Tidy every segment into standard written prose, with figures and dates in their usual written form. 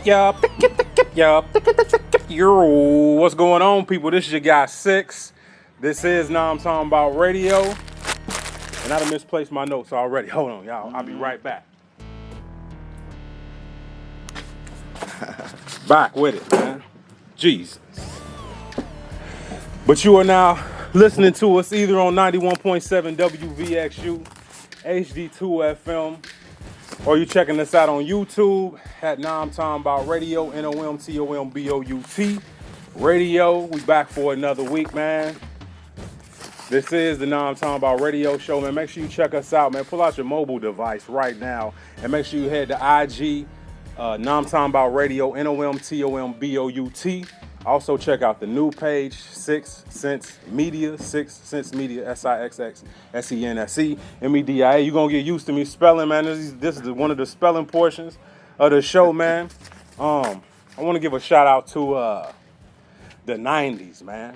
Yo, what's going on, people? This is your guy Six. This is Nomtombout Radio, and I done misplaced my notes already. Hold on, y'all. I'll be right back. Back with it, man. Jesus. But you are now listening to us either on 91.7 WVXU, HD2 FM, or you checking us out on YouTube at Nomtombout Radio, Nomtombout Radio. We back for another week, man. This is the Nomtombout Radio Show, man. Make sure you check us out, man. Pull out your mobile device right now and make sure you head to IG, Nomtombout Radio, Nomtombout. Also check out the new page, 6 Sense Media, 6 Sense Media, SIXXSENSEMEDIA. You're going to get used to me spelling, man. This is one of the spelling portions of the show, man. I want to give a shout out to the 90s, man.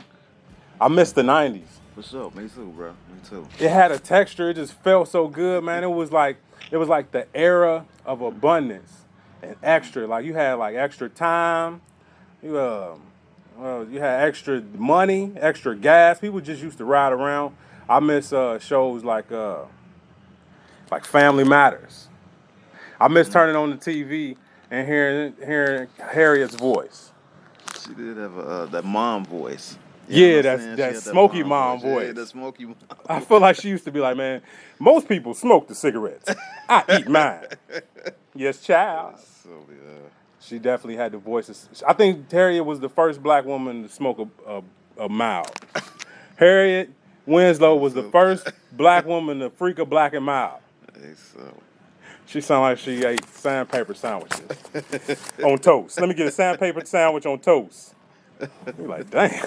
I miss the 90s. For sure, me too, bro. Me too. It had a texture. It just felt so good, man. It was like the era of abundance and extra. Like you had like extra time. You had extra money, extra gas. People just used to ride around. I miss shows like Family Matters. I miss turning on the TV and hearing Harriet's voice. She did have that mom voice. Yeah, that smoky mom voice. Yeah, that smoky mom. I feel like she used to be like, man, most people smoke the cigarettes. I eat mine. Yes, child. So, yeah. She definitely had the voices. I think Harriet was the first black woman to smoke a mild. Harriet Winslow was the first black woman to freak a black and mild. So. She sounded like she ate sandpaper sandwiches on toast. Let me get a sandpaper sandwich on toast. You're like, damn,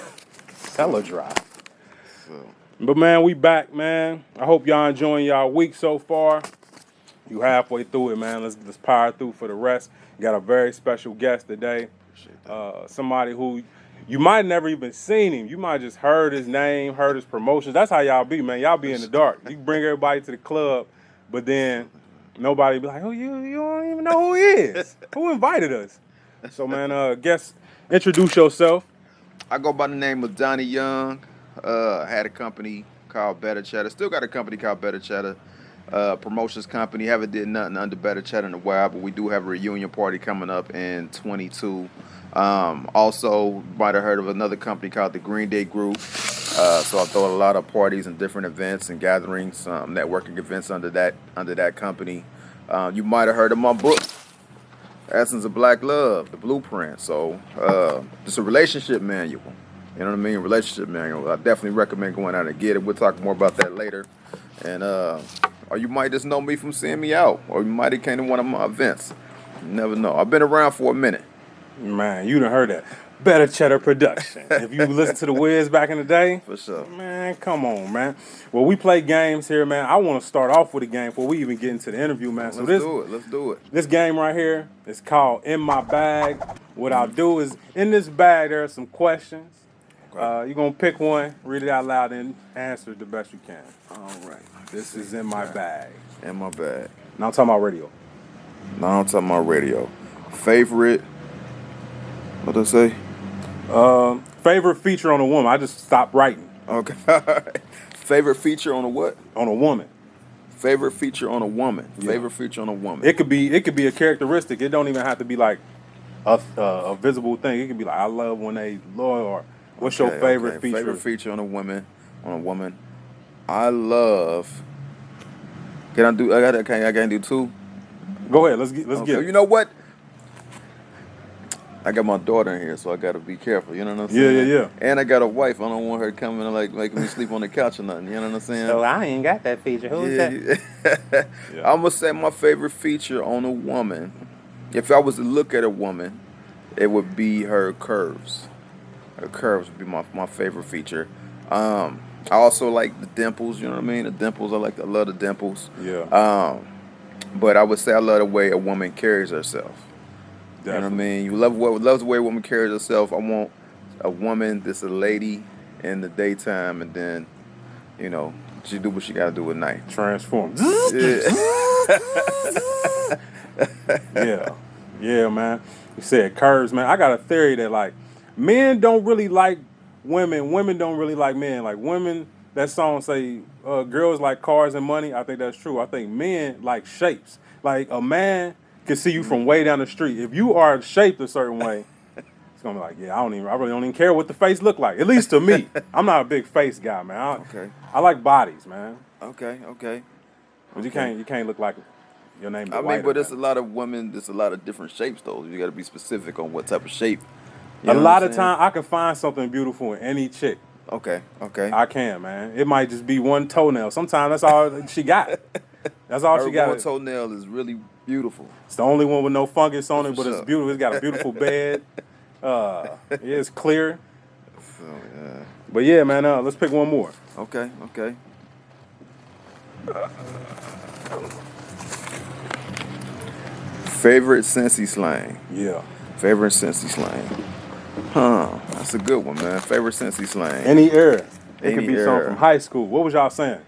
hella dry. So. But man, we back, man. I hope y'all enjoying y'all week so far. You halfway through it, man. Let's power through for the rest. Got a very special guest today. Somebody who you might never even seen him. You might just heard his name, heard his promotions. That's how y'all be, man. Y'all be in the dark. You bring everybody to the club, but then nobody be like, oh, you don't even know who he is. Who invited us? So, man, guest, introduce yourself. I go by the name of Donny Young. Had a company called Better Cheddar. Still got a company called Better Cheddar. Promotions company. Haven't did nothing under Better Cheddar in a while, but we do have a reunion party coming up in 22. Also, might have heard of another company called the Green Day Group. So I throw a lot of parties and different events and gatherings, networking events under that company. You might have heard of my book, Essence of Black Love, The Blueprint. So just a relationship manual. You know what I mean? Relationship manual. I definitely recommend going out and get it. We'll talk more about that later. And or you might just know me from seeing me out, or you might have came to one of my events. You never know. I've been around for a minute. Man, you done heard that. Better Cheddar Production. If you listen to the Wiz back in the day, For sure. Man, come on, man. Well, we play games here, man. I want to start off with a game before we even get into the interview, man. Let's do it. This game right here is called In My Bag. What I'll do is, in this bag, there are some questions. You're going to pick one, read it out loud, and answer it the best you can. All right. This is In My Bag. In my bag. Now I'm talking about radio. Now I'm talking about radio. Favorite, what did I say? Favorite feature on a woman. I just stopped writing. Okay. Favorite feature on a what? On a woman. Favorite feature on a woman. Yeah. Favorite feature on a woman. It could be a characteristic. It don't even have to be like a visible thing. It could be like, I love when they loyal, or what's your favorite feature? Favorite feature on a woman. I love. Can I do? I gotta do two. Go ahead. Let's get it. You know what? I got my daughter in here, so I gotta be careful. You know what I'm saying? Yeah. And I got a wife. I don't want her coming and like making me sleep on the couch or nothing. You know what I'm saying? So I ain't got that feature. Who's that? I'm gonna say my favorite feature on a woman. If I was to look at a woman, it would be her curves. Her curves would be my favorite feature. I also like the dimples, you know what I mean? The dimples, I love the dimples. Yeah. But I would say I love the way a woman carries herself. Definitely. You know what I mean? You love the way a woman carries herself. I want a woman that's a lady in the daytime, and then, she do what she got to do at night. Transform. Yeah. Yeah. Yeah, man. You said curves, man. I got a theory that like men don't really like women. Women don't really like men. Like women, that song say girls like cars and money. I think that's true. I think men like shapes. Like a man can see you from way down the street. If you are shaped a certain way, it's gonna be like, yeah, I really don't even care what the face look like. At least to me. I'm not a big face guy, man. Okay. I like bodies, man. Okay. But you can't look like your name. I mean, but there's a lot of women. There's a lot of different shapes, though. You got to be specific on what type of shape. You A know lot what of I'm saying? time I can find something beautiful in any chick. Okay. I can, man. It might just be one toenail. Sometimes that's all she got. That's all Her she got. one toenail is really beautiful. It's the only one with no fungus on it, but For it's sure. beautiful. It's got a beautiful bed. It's clear. So yeah. But yeah, man. Let's pick one more. Okay. Favorite Cincy slang. Yeah. Favorite Cincy slang. That's a good one, man. Favorite Cincy slang. Any era. It Any could be era. something from high school. What was y'all saying?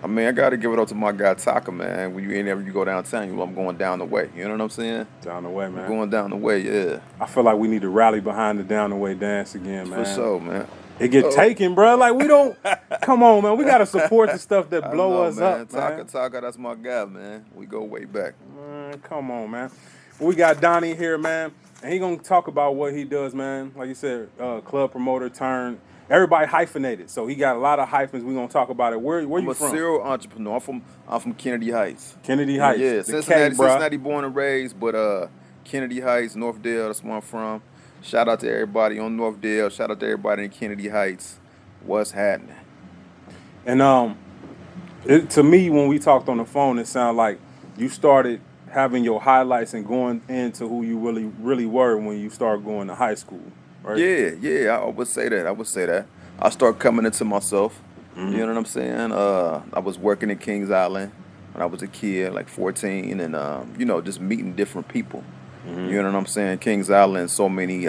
I mean, I gotta give it up to my guy Taka, man. When you go downtown, I'm going down the way. You know what I'm saying? Down the way, man. Going down the way, yeah. I feel like we need to rally behind the down the way dance again, man. For sure, man. It get taken, bro. Like we don't. Come on, man. We gotta support the stuff that blow us up, man. Taka, that's my guy, man. We go way back. Man, come on, man. We got Donny here, man, and he gonna talk about what he does, man. Like you said, club promoter turned. Everybody hyphenated, so he got a lot of hyphens. We gonna talk about it. Where I'm you a from? serial entrepreneur. I'm from Kennedy Heights. Kennedy Heights. Yeah, The Cincinnati, K, bruh. Cincinnati born and raised, but Kennedy Heights, Northdale, that's where I'm from. Shout out to everybody on Northdale. Shout out to everybody in Kennedy Heights. What's happening? And to me, when we talked on the phone, it sounded like you started having your highlights and going into who you really were when you started going to high school, right? Yeah, I would say that. I started coming into myself. You know what I'm saying? I was working in Kings Island when I was a kid, like 14, and just meeting different people. You know what I'm saying? Kings Island, so many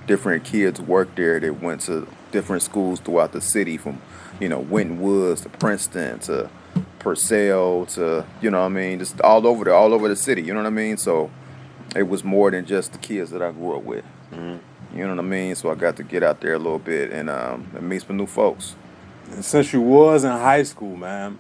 different kids worked there. They went to different schools throughout the city, from Winton Woods to Princeton to Purcell to just all over the city. You know what I mean? So it was more than just the kids that I grew up with. You know what I mean? So I got to get out there a little bit and meet some new folks. And since you was in high school, man.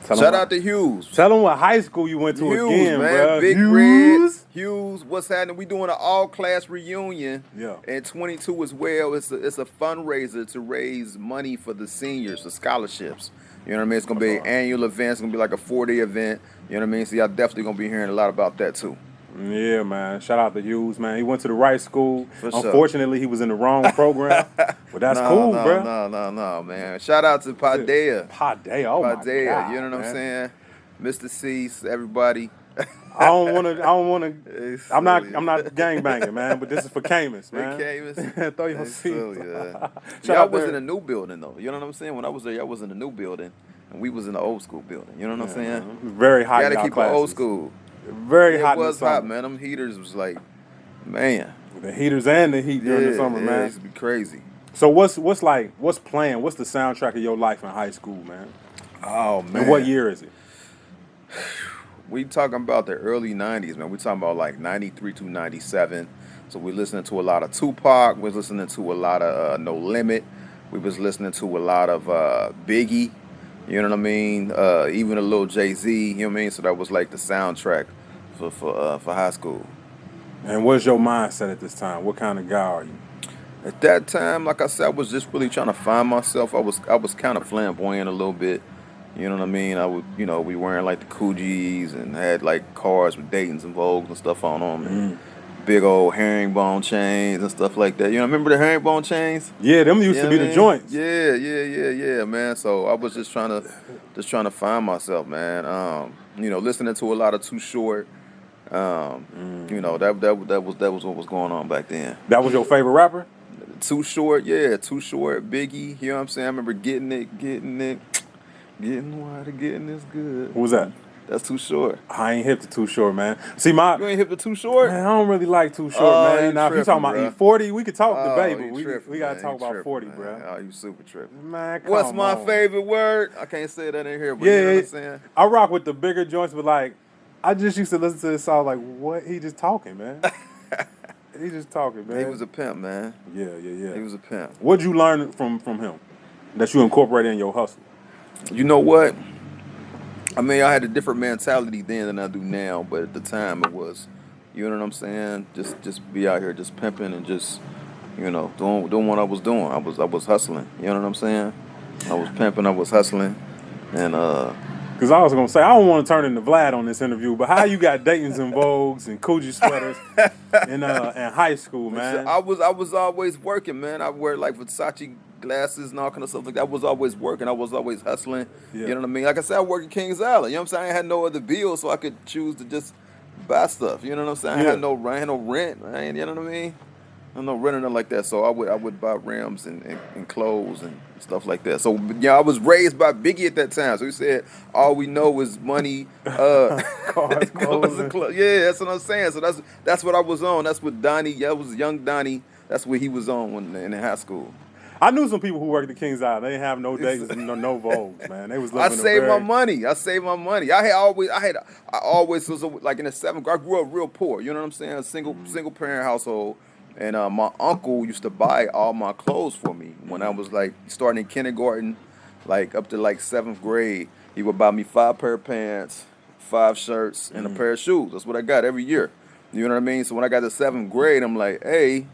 Shout out to Hughes. Tell them what high school you went to Hughes, again, man. bro. Big Red. Hughes, what's happening? We doing an all-class reunion. Yeah. And 22 as well. It's a fundraiser to raise money for the seniors, the scholarships. You know what I mean? It's gonna be an annual event. It's gonna be like a 4-day event. You know what I mean? So y'all definitely gonna be hearing a lot about that too. Yeah, man. Shout out to Hughes, man. He went to the right school. For sure. Unfortunately, he was in the wrong program. But that's cool, bro. No, man. Shout out to Padea. Padea, oh my God. You know what man. I'm saying? Mr. C's, everybody. I don't wanna I'm not gangbanging, man, but this is for Camus, man. Camus. Throw your seat. Y'all was in a new building though. You know what I'm saying? When I was there, y'all was in a new building and we was in the old school building. You know what I'm saying? Man. Very hot. Gotta keep it old school. Very hot. It was hot, man. Them heaters was like, man. The heaters and the heat during the summer, man. It used to be crazy. So what's playing? What's the soundtrack of your life in high school, man? Oh man. And what year is it? We talking about the early 90s, man. We talking about like 93 to 97. So we listening to a lot of Tupac. We was listening to a lot of No Limit. We was listening to a lot of Biggie. You know what I mean? Even a little Jay-Z. You know what I mean? So that was like the soundtrack for high school. And what's your mindset at this time? What kind of guy are you? At that time, like I said, I was just really trying to find myself. I was kind of flamboyant a little bit. You know what I mean? I would, we wearing like the Coogis and had like cars with Dayton's and Vogues and stuff on them. And big old herringbone chains and stuff like that. You know, remember the herringbone chains? Yeah, them used to be the joints. Yeah, man. So I was just trying to find myself, man. Listening to a lot of Too Short. That was what was going on back then. That was your favorite rapper? Too Short, Biggie. You know what I'm saying? I remember getting wider, getting this good. What was that? That's Too Short. I ain't hip to Too Short, man. See, You ain't hip to Too Short? Man, I don't really like Too Short, man. Now, if you talking bro. about E40, we could talk debate, but we got to man. talk about Tripping, 40, man. bro. Oh, you super tripping. Man, What's my on. favorite word? I can't say that in here, but you know what I'm saying? I rock with the bigger joints, but like, I just used to listen to this song like, what? He just talking, man. He just talking, man. He was a pimp, man. Yeah. He was a pimp. What'd you learn from him that you incorporated in your hustle? You know what? I mean, I had a different mentality then than I do now, but at the time it was, you know what I'm saying? Just be out here, just pimping and just, you know, doing what I was doing. I was hustling. You know what I'm saying? I was pimping. I was hustling, and Because I was gonna say I don't want to turn into Vlad on this interview, but how you got Dayton's and Vogues and Coogee sweaters in high school, man? I was always working, man. I wear like Versace glasses and all kind of stuff like that. I was always working. I was always hustling. Yeah. You know what I mean? Like I said, I work in Kings Island. You know what I'm saying? I had no other bills, so I could choose to just buy stuff. You know what I'm saying? Yeah. I had no rent. Man. You know what I mean? I had no rent or nothing like that. So I would buy rims and clothes and stuff like that. So yeah, I was raised by Biggie at that time. So he said, all we know is money, Cars, clothes, yeah, that's what I'm saying. So that's what I was on. That's what Donny. Yeah, I was young Donny. That's what he was on when in higigh school. I knew some people who worked at Kings Island. They didn't have no Dayton's and no Vogues, man. They was living. I saved my money. I always was like in the 7th grade. I grew up real poor. You know what I'm saying? A single parent household. And my uncle used to buy all my clothes for me when I was like starting in kindergarten, like up to like 7th grade. He would buy me 5 pair of pants, 5 shirts, and a pair of shoes. That's what I got every year. You know what I mean? So when I got to 7th grade, I'm like, hey,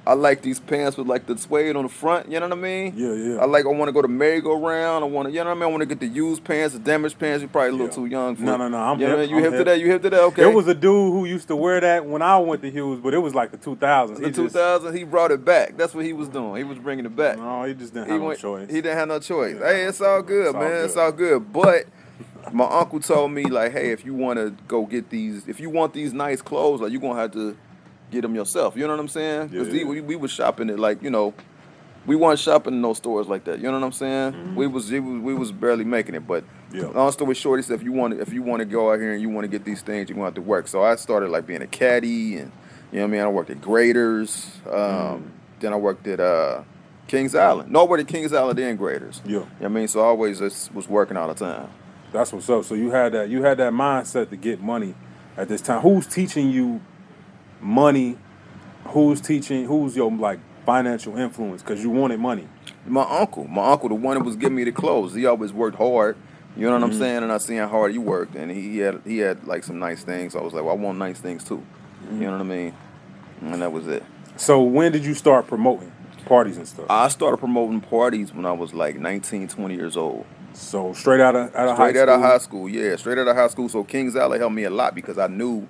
I like these pants with like the suede on the front. You know what I mean? Yeah. I want to go to merry-go-round. I want to, you know what I mean? I want to get the used pants, the damaged pants. You're probably a little too young for. No. I'm you know hip. You hip to that? You hip to that? Okay. There was a dude who used to wear that when I went to Hughes, but it was like the 2000s. The 2000s, he brought it back. That's what he was doing. He was bringing it back. No, he just didn't have no choice. He didn't have no choice. Hey, it's all good, man. It's all good. But my uncle told me, like, hey, if you want to go get these, if you want these nice clothes, like, you're going to have to get them yourself. You know what I'm saying? Because we was shopping at, like, you know, we weren't shopping in those stores like that. You know what I'm saying? Mm-hmm. We was barely making it. But long story short, he said, if you want to go out here and you want to get these things, you're going to have to work. So I started, like, being a caddy and, you know what I mean? I worked at Graders. Then I worked at Kings Island. No, I worked at Kings Island and Graders. Yeah. You know what I mean? So I always just was working all the time. That's what's up. So you had that mindset to get money at this time. Who's teaching you money? Who's your like financial influence? Because you wanted money. My uncle, the one that was giving me the clothes. He always worked hard. You know what I'm saying? And I seen how hard he worked, and he had like some nice things. So I was like, well, I want nice things too. You know what I mean? And that was it. So when did you start promoting parties and stuff? I started promoting parties when I was like 19, 20 years old. So straight out of high school? Straight out of high school, yeah. Straight out of high school. So Kings Island helped me a lot because I knew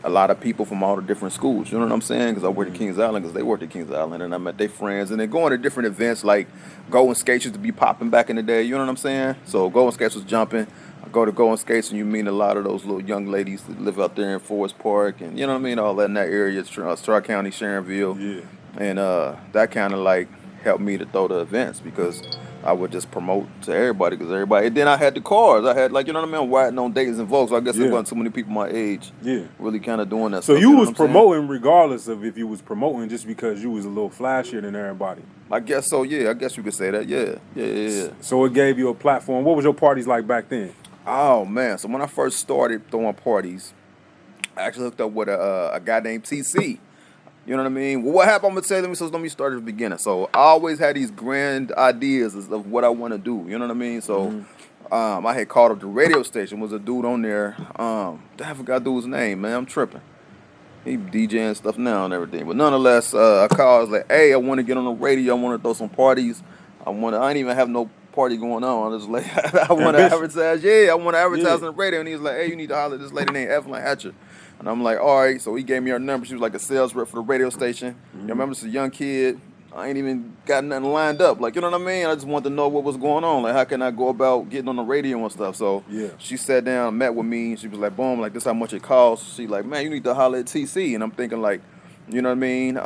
a lot of people from all the different schools. You know what I'm saying? Because I worked at Kings Island because they worked at Kings Island. And I met their friends. And then going to different events like Golden Skates used to be popping back in the day. You know what I'm saying? So Golden Skates was jumping. I go to Golden Skates and you meet a lot of those little young ladies that live out there in Forest Park. And you know what I mean? All that in that area. Starr County, Sharonville. Yeah. And that kind of like helped me to throw the events because I would just promote to everybody because everybody. And then I had the cars. I had like, you know what I mean? I'm riding on Dayton's and Vogues. So I guess there wasn't too many people my age really kind of doing that so stuff. You know was promoting regardless of if you was promoting just because you was a little flashier than everybody. I guess so, yeah. I guess you could say that, yeah. So it gave you a platform. What was your parties like back then? Oh, man. So when I first started throwing parties, I actually hooked up with a guy named TC. You know what I mean? Well, what happened? I'm going to tell you, let me start at the beginning. So I always had these grand ideas of what I want to do. You know what I mean? So I had called up the radio station. Was a dude on there. I forgot dude's name, man. I'm tripping. He DJing stuff now and everything. But nonetheless, I called. I was like, hey, I want to get on the radio. I want to throw some parties. I ain't even have no party going on. I was like, I want to advertise. Yeah, I want to advertise on the radio. And he was like, hey, you need to holler at this lady named Evelyn Hatcher. And I'm like, all right. So he gave me her number. She was like a sales rep for the radio station. You remember, this a young kid. I ain't even got nothing lined up. Like, you know what I mean? I just wanted to know what was going on. Like, how can I go about getting on the radio and stuff? So she sat down, met with me. And she was like, boom, like, this is how much it costs. She like, man, you need to holler at TC. And I'm thinking, like, you know what I mean?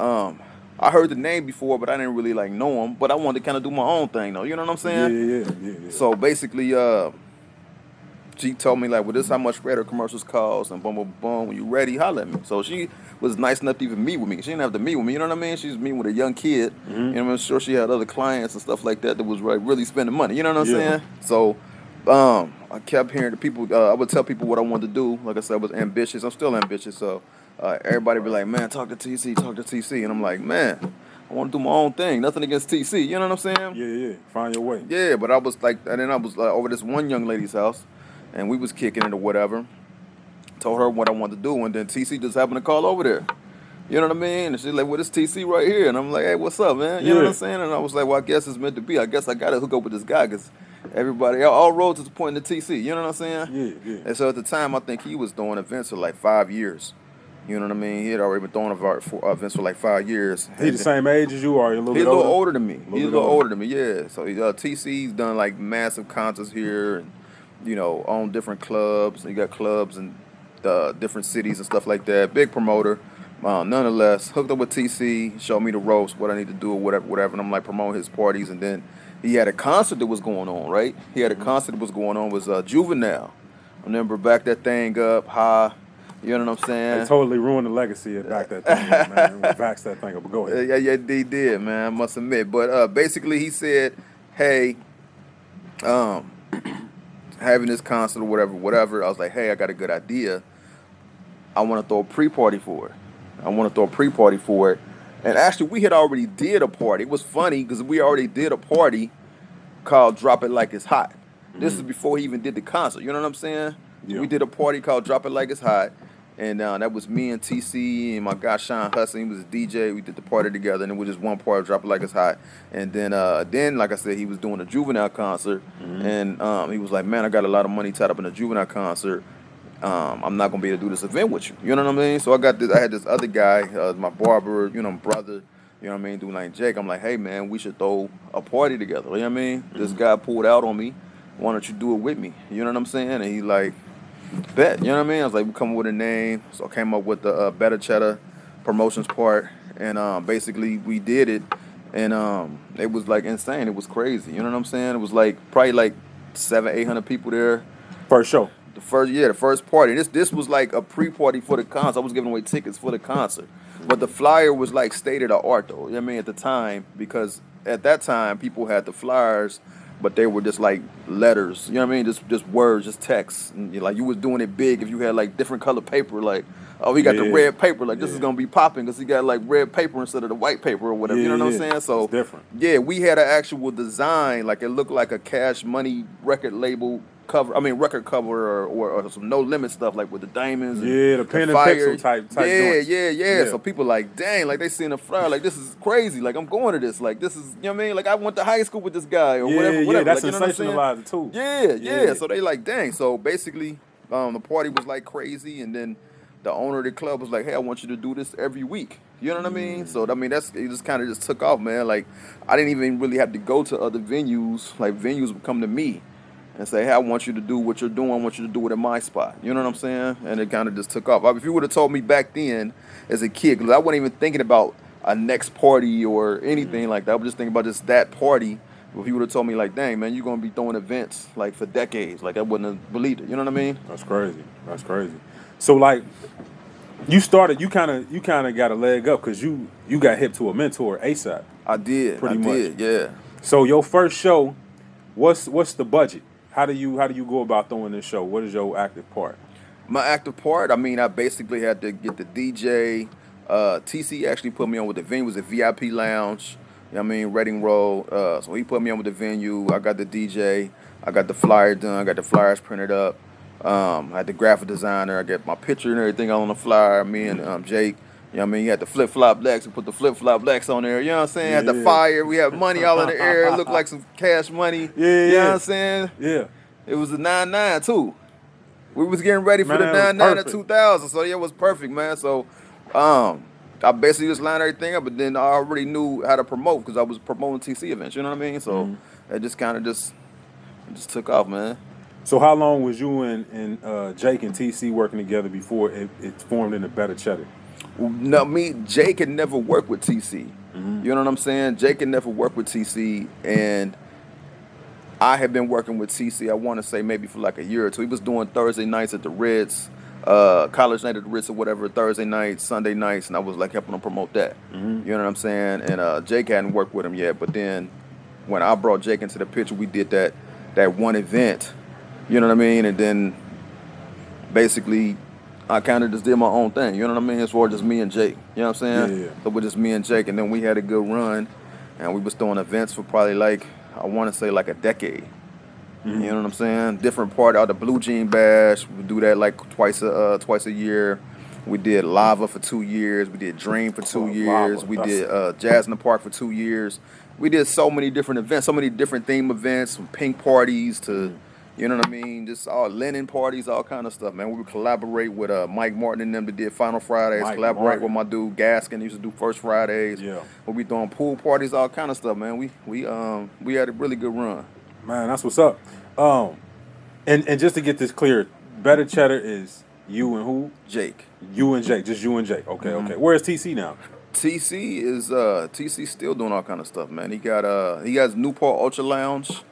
I heard the name before, but I didn't really, like, know him. But I wanted to kind of do my own thing, though. You know what I'm saying? Yeah. So basically, she told me, like, well, this is how much radio commercials cost, and boom, boom, boom, when you ready, holler at me. So she was nice enough to even meet with me. She didn't have to meet with me, you know what I mean? She was meeting with a young kid, you know what I'm sure she had other clients and stuff like that was like really spending money, you know what I'm saying? So I kept hearing the people. I would tell people what I wanted to do. Like I said, I was ambitious. I'm still ambitious. So everybody be like, man, talk to TC, talk to TC, and I'm like, man, I want to do my own thing. Nothing against TC. You know what I'm saying? Yeah. Find your way. Yeah, but I was like, and then I was over this one young lady's house, and we was kicking it or whatever. Told her what I wanted to do, and then TC just happened to call over there. You know what I mean? And she's like, well, this TC right here. And I'm like, hey, what's up, man? You know what I'm saying? And I was like, well, I guess it's meant to be. I guess I got to hook up with this guy because everybody, all roads is pointing to TC. You know what I'm saying? Yeah. And so at the time, I think he was doing events for like 5 years. You know what I mean? He had already been throwing events for like 5 years. He the same age as you, or a little bit older? He's a little older than me. He's a little older than me, yeah. So TC's done like massive concerts here and, you know, on different clubs. He got clubs in different cities and stuff like that. Big promoter. Nonetheless, hooked up with TC, showed me the ropes, what I need to do, or whatever. And I'm like promoting his parties. And then he had a concert that was going on, right? He had a concert that was going on, was Juvenile. I remember back that thing up high. You know what I'm saying? They totally ruined the legacy of back that thing up, man. Vax that thing up, but go ahead. Yeah, they did, man, I must admit. But basically he said, hey, having this concert or whatever. I was like, hey, I got a good idea. I want to throw a pre-party for it. And actually, we had already did a party. It was funny because we already did a party called Drop It Like It's Hot. This is before he even did the concert. You know what I'm saying? Yeah. We did a party called Drop It Like It's Hot. And that was me and TC and my guy Sean Hudson. He was a DJ. We did the party together, and it was just one party, Drop It Like It's Hot. And then, like I said, he was doing a Juvenile concert, and he was like, "Man, I got a lot of money tied up in a Juvenile concert. I'm not gonna be able to do this event with you." You know what I mean? So I had this other guy, my barber, you know, brother. You know what I mean? Doing like Jake. I'm like, "Hey, man, we should throw a party together." You know what I mean? This guy pulled out on me. Why don't you do it with me? You know what I'm saying? And he like, bet. You know what I mean? I was like, we come up with a name. So I came up with the Better Cheddar promotions part. And basically we did it. And it was like insane. It was crazy. You know what I'm saying? It was like probably like 700-800 people there. First show. The first party. This was like a pre-party for the concert. I was giving away tickets for the concert. But the flyer was like state of the art though. You know what I mean? At the time, because at that time people had the flyers, but they were just like letters. You know what I mean? Just words, just text. And you was doing it big if you had like different color paper, like, oh, he got the red paper, like this is gonna be popping because he got like red paper instead of the white paper or whatever. You know what I'm saying? So it's different. Yeah, we had an actual design, like it looked like a Cash Money record label cover. I mean record cover or some No Limit stuff like with the diamonds. And the pen and pixel type joints. Yeah. So people like, dang, like they seeing a flyer, like this is crazy. Like I'm going to this. Like this is, you know what I mean? Like I went to high school with this guy or whatever. Yeah, that's like, sensationalized too. Yeah. So they like, dang. So basically, the party was like crazy, and then the owner of the club was like, hey, I want you to do this every week. You know what I mean? So I mean, it just kind of just took off, man. Like I didn't even really have to go to other venues. Like venues would come to me and say, hey, I want you to do what you're doing. I want you to do it in my spot. You know what I'm saying? And it kind of just took off. If you would have told me back then as a kid, because I wasn't even thinking about a next party or anything like that. I was just thinking about just that party. If you would have told me like, dang, man, you're going to be throwing events like for decades. Like I wouldn't have believed it. You know what I mean? That's crazy. So like you kind of got a leg up because you got hip to a mentor ASAP. I did. Pretty much. Yeah. So your first show, what's the budget? How do you go about throwing this show? What is your active part? My active part, I mean, I basically had to get the DJ. TC actually put me on with the venue. It was a VIP lounge. You know what I mean? Reading Road. So he put me on with the venue. I got the DJ. I got the flyer done. I got the flyers printed up. I had the graphic designer. I got my picture and everything on the flyer. Me and Jake. You know what I mean? You had the flip-flop blacks. We put the flip-flop blacks on there. You know what I'm saying? Had the fire. We had money all in the air. It looked like some cash money. You know what I'm saying? Yeah. It was a 99 too. We was getting ready for the 99 of 2000. So yeah, it was perfect, man. So I basically just lined everything up, but then I already knew how to promote because I was promoting TC events. You know what I mean? So it just kind of just took off, man. So how long was you and Jake and TC working together before it formed into Better Cheddar? No, Jake had never worked with TC. You know what I'm saying? Jake had never worked with TC, and I had been working with TC, I want to say maybe for like a year or two. He was doing Thursday nights at the Ritz, college night at the Ritz or whatever, Thursday nights, Sunday nights, and I was like helping him promote that. You know what I'm saying? And Jake hadn't worked with him yet, but then when I brought Jake into the picture, we did that one event You know what I mean? And then basically I kind of just did my own thing. You know what I mean? As far as just me and Jake. You know what I'm saying? Yeah. So with just me and Jake, and then we had a good run, and we was doing events for probably like, I want to say like a decade. You know what I'm saying? Different part of the Blue Jean Bash. We do that like twice a year. We did Lava for 2 years. We did Dream for 2 years. We did Jazz in the Park for 2 years. We did so many different events, so many different theme events, from pink parties to, you know what I mean, just all linen parties, all kind of stuff, man. We would collaborate with Mike Martin and them that did Final Fridays. Collaborate with my dude Gaskin, he used to do First Fridays. Yeah. We'll be doing pool parties, all kind of stuff, man. We had a really good run. Man, that's what's up. And just to get this clear, Better Cheddar is you and who? Jake. You and Jake. Just you and Jake. Okay, okay. Where's TC now? TC still doing all kind of stuff, man. He has Newport Ultra Lounge.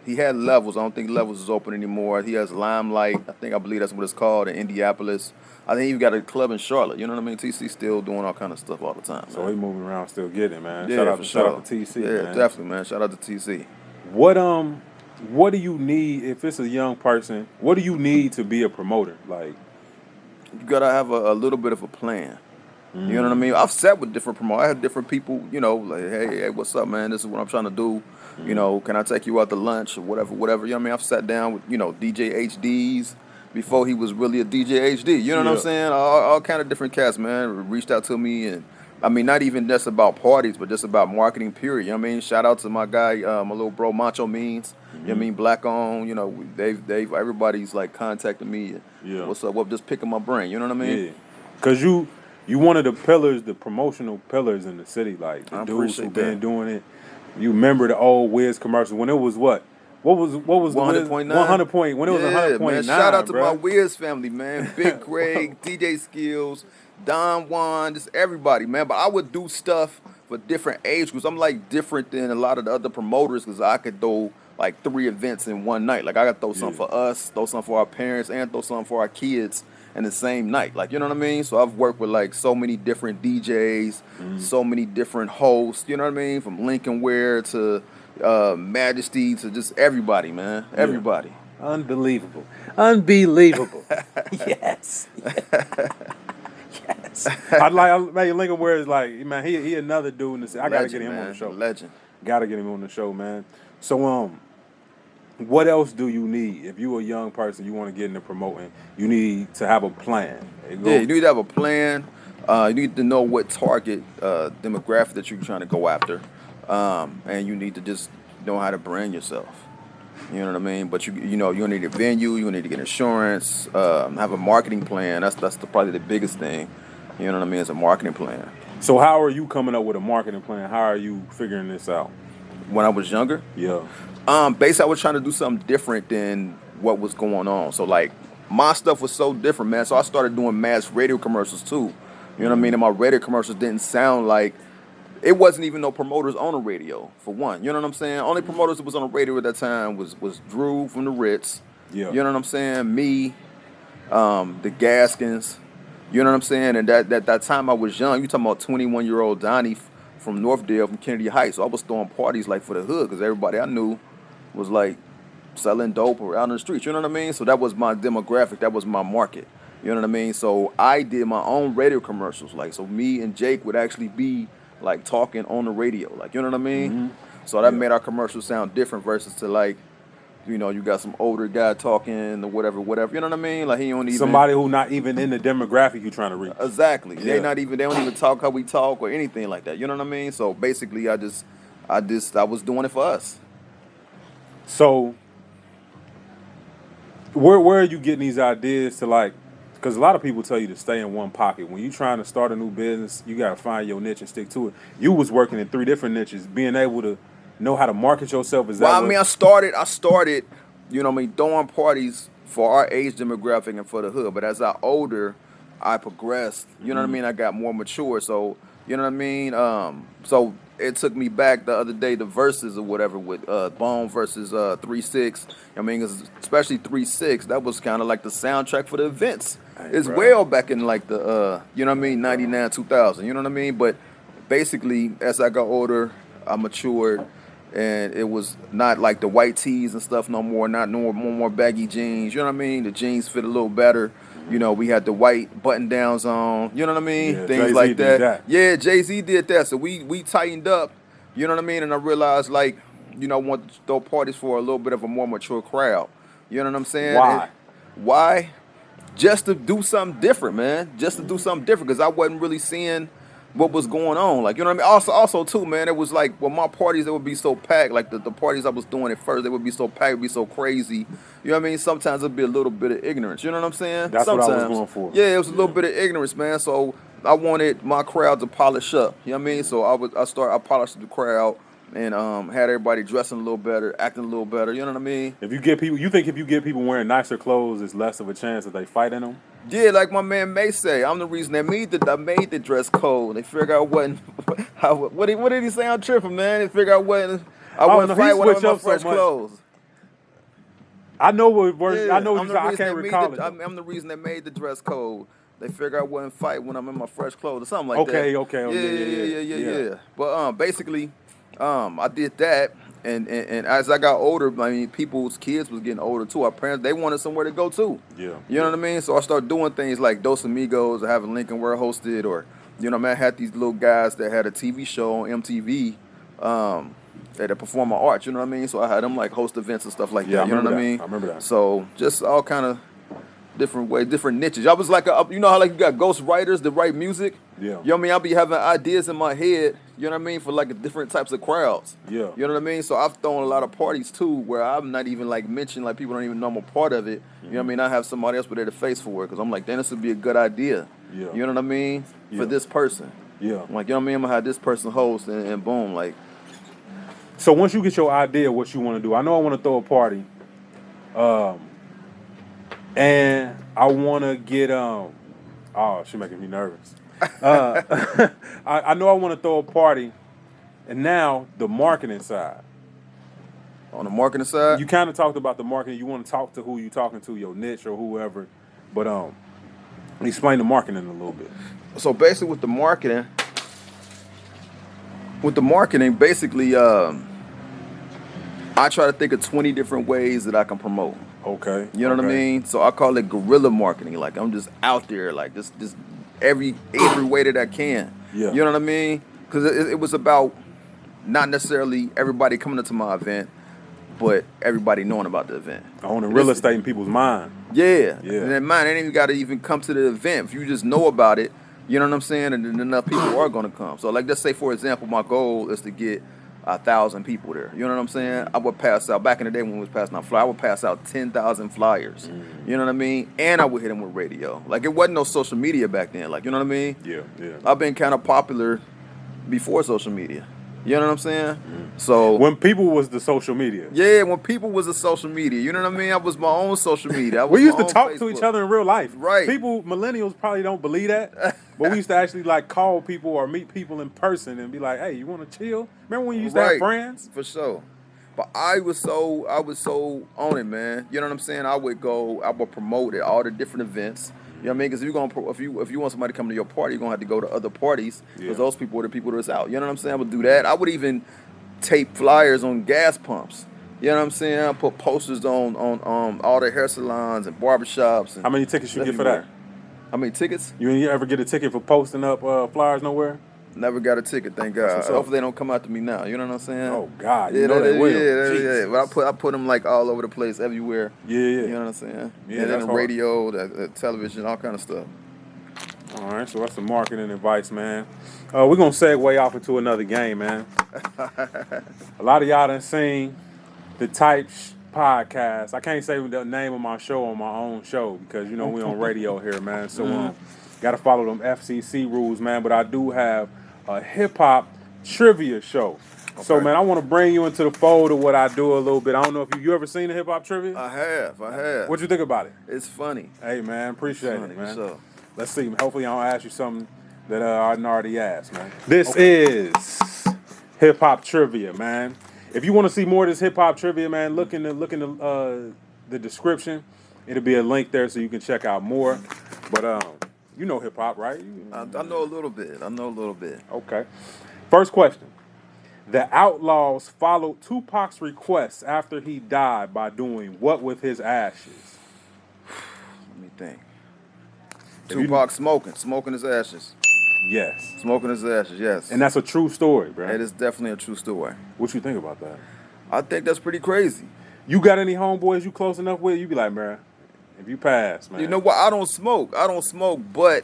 He had Levels. I don't think Levels is open anymore. He has Limelight. I believe that's what it's called in Indianapolis. I think he got a club in Charlotte. You know what I mean? TC still doing all kind of stuff all the time, man. So he moving around, still getting it, man. Yeah, Shout out to TC. Yeah, man. definitely, man. Shout out to TC. What do you need if it's a young person? What do you need to be a promoter? Like, you gotta have a little bit of a plan. You know what I mean? I've sat with different promoters. I had different people, you know, like, hey, what's up, man? This is what I'm trying to do. You know, can I take you out to lunch or whatever? You know what I mean? I've sat down with, you know, DJ HDs before he was really a DJ HD. You know what I'm saying? All kind of different cats, man, reached out to me. And I mean, not even just about parties, but just about marketing, period. You know what I mean? Shout out to my guy, my little bro, Macho Means. You know what I mean? Black on, you know, everybody's like contacting me. Yeah. What's up? Well, just picking my brain. You know what I mean? yeah, because you one of the pillars, the promotional pillars in the city. Like the I dudes who appreciate been that. doing it. You remember the old Wiz commercial when it was what? What was 100.9? 100 point when it was 100.9. Man, shout out to bro. my Wiz family, man. Big Greg, DJ Skills, Don Juan, just everybody, man. But I would do stuff for different age groups. I'm like different than a lot of the other promoters because I could throw like 3 events in one night. Like I could throw something for us, throw something for our parents, and throw something for our kids in the same night. Like, you know what I mean? So I've worked with like so many different DJs, so many different hosts, you know what I mean? From Lincoln Ware to Majesty to just everybody, man. Everybody. Unbelievable. Yes. Yes. I'd like Lincoln Ware is like, man, he another dude in the city. I gotta get him on the show. Legend. Gotta get him on the show, man. So what else do you need if you a young person you want to get into promoting? You need to have a plan. Yeah, you need to have a plan. You need to know what target demographic that you're trying to go after, and you need to just know how to brand yourself. You know what I mean? But you need a venue. You need to get insurance. Have a marketing plan. That's probably the biggest thing. You know what I mean? It's a marketing plan. So how are you coming up with a marketing plan? How are you figuring this out? When I was younger, basically I was trying to do something different than what was going on. So like my stuff was so different, man. So I started doing mass radio commercials too. You know what I mean? And my radio commercials didn't sound like, it wasn't even no promoters on the radio, for one. You know what I'm saying? Only promoters that was on the radio at that time was Drew from the Ritz. Yeah. You know what I'm saying? Me, the Gaskins. You know what I'm saying? And that time I was young. You talking about 21-year-old Donny from Northdale, from Kennedy Heights. So I was throwing parties like for the hood because everybody I knew was like selling dope or out in the streets. You know what I mean? So that was my demographic. That was my market. You know what I mean? So I did my own radio commercials. Like, so me and Jake would actually be like talking on the radio. Like, you know what I mean? So that made our commercials sound different versus to like, you know, you got some older guy talking or whatever. You know what I mean? Like he don't even somebody who not even in the demographic you trying to reach. Exactly. Yeah. They don't even talk how we talk or anything like that. You know what I mean? So basically I was doing it for us. So where are you getting these ideas to like, because a lot of people tell you to stay in one pocket. When you're trying to start a new business, you got to find your niche and stick to it. You was working in 3 different niches, being able to know how to market yourself. Is that Well, I mean, I started, you know what I mean, throwing parties for our age demographic and for the hood. But as I older, I progressed. You know what I mean? I got more mature. So, you know what I mean? So it took me back the other day, the verses or whatever with Bone versus 3-6. I mean, 'cause especially 3-6, that was kind of like the soundtrack for the events. It's well back in like the, you know what I mean, 99, 2000. You know what I mean? But basically, as I got older, I matured. and it was not like the white tees and stuff no more, not no more baggy jeans. You know what I mean? The jeans fit a little better. You know, we had the white button downs on. You know what I mean? Yeah, Things Jay-Z like did that. that. Yeah, Jay-Z did that. So we tightened up. You know what I mean? And I realized like, you know, I want to throw parties for a little bit of a more mature crowd. You know what I'm saying? Why? Why? Just to do something different, man. Just to do something different, because I wasn't really seeing what was going on. Like, you know what I mean? Also too, man, it was like, well, my parties, they would be so packed. Like, the parties I was doing at first, they would be so packed, it would be so crazy. You know what I mean? Sometimes it'd be a little bit of ignorance. You know what I'm saying? That's Sometimes. what I was going for. Yeah, it was a little bit of ignorance, man. So I wanted my crowd to polish up. You know what I mean? So I polished the crowd and had everybody dressing a little better, acting a little better. You know what I mean? If you think if you get people wearing nicer clothes, it's less of a chance that they fight in them? Yeah, like my man May say, I'm the reason I made the dress code. They figure out what did he say? I'm tripping, man. They figure out I wouldn't fight when I'm in my fresh clothes. I know what words. Yeah, I know what you said. I can't recall it. I'm the reason they made the dress code. They figure I wouldn't fight when I'm in my fresh clothes or something like that. Okay. Yeah. But basically, I did that. And as I got older, I mean, people's kids was getting older too. Our parents, they wanted somewhere to go too. Yeah. You know what I mean? So I started doing things like Dos Amigos, or having Lincoln Ware hosted, or, you know, man, I had these little guys that had a TV show on MTV that performing arts, you know what I mean? So I had them like host events and stuff like that. You know what I mean? I remember that. So just all kind of different ways, different niches. I was like, you know how like you got ghost writers that write music? Yeah. You know what I mean? I'll be having ideas in my head, you know what I mean, for like different types of crowds. Yeah. You know what I mean? So I've thrown a lot of parties too where I'm not even like mentioning, like people don't even know I'm a part of it. You know what I mean? I have somebody else with their face for it because I'm like, then this would be a good idea. Yeah. You know what I mean? Yeah. For this person. Yeah. I'm like, you know what I mean? I'm going to have this person host and boom, like. So once you get your idea of what you want to do, I know I want to throw a party. And I want to get, oh, she's making me nervous. I know I want to throw a party, and now the marketing side. On the marketing side? You kind of talked about the marketing. You want to talk to who you're talking to, your niche or whoever. But explain the marketing a little bit. So basically with the marketing, basically, I try to think of 20 different ways that I can promote. Okay. You know what I mean? So I call it guerrilla marketing. Like I'm just out there, like just every way that I can. Yeah. You know what I mean? Because it was about not necessarily everybody coming into my event, but everybody knowing about the event. Owning real estate in people's mind. Yeah. Yeah. And in mind, they ain't even got to even come to the event. If you just know about it, you know what I'm saying? And then enough people are going to come. So like, let's say, for example, my goal is to get 1,000 people there. You know what I'm saying? I would pass out, back in the day when we was passing out flyers, I would pass out 10,000 flyers. You know what I mean? And I would hit them with radio. Like, it wasn't no social media back then. Like, you know what I mean? Yeah. I've been kind of popular before social media. You know what I'm saying? So when people was the social media. Yeah, when people was the social media. You know what I mean? I was my own social media. We used to talk to each other in real life. Right. People, millennials probably don't believe that. But we used to actually like call people or meet people in person and be like, hey, you want to chill? Remember when you used to have friends? For sure. But I was so on it, man. You know what I'm saying? I would promote it, all the different events. You know what I mean? Because if you want somebody to come to your party, you're going to have to go to other parties because those people are the people that's out. You know what I'm saying? I would do that. I would even tape flyers on gas pumps. You know what I'm saying? I put posters on all the hair salons and barbershops. And how many tickets you get for that? How many tickets? You ever get a ticket for posting up flyers nowhere? Never got a ticket, thank God. Hopefully they don't come out to me now. You know what I'm saying? Oh God, you know they will. Yeah. But I put them like all over the place, everywhere. Yeah. You know what I'm saying? Yeah, and then the hard. radio, the television, all kind of stuff. All right, so that's the marketing advice, man. We're gonna segue off into another game, man. A lot of y'all done seen the Types podcast. I can't say the name of my show on my own show because you know we on radio here, man. So gotta follow them FCC rules, man. But I do have a hip hop trivia show. Okay. So man, I want to bring you into the fold of what I do a little bit. I don't know if you ever seen a hip hop trivia? I have. What'd you think about it? It's funny. Hey man, appreciate it, man. So. Let's see. Hopefully, I don't ask you something that I didn't already asked, man. This is hip hop trivia, man. If you want to see more of this hip hop trivia, man, look in the description. It'll be a link there so you can check out more. But you know hip hop, right? I know a little bit. Okay. First question: The Outlaws followed Tupac's request after he died by doing what with his ashes? Let me think. If you- Tupac smoking his ashes. Yes. Smoking his ashes, yes. And that's a true story, bro. It is definitely a true story. What you think about that? I think that's pretty crazy. You got any homeboys you close enough with? You be like, man, if you pass, man. You know what? I don't smoke, but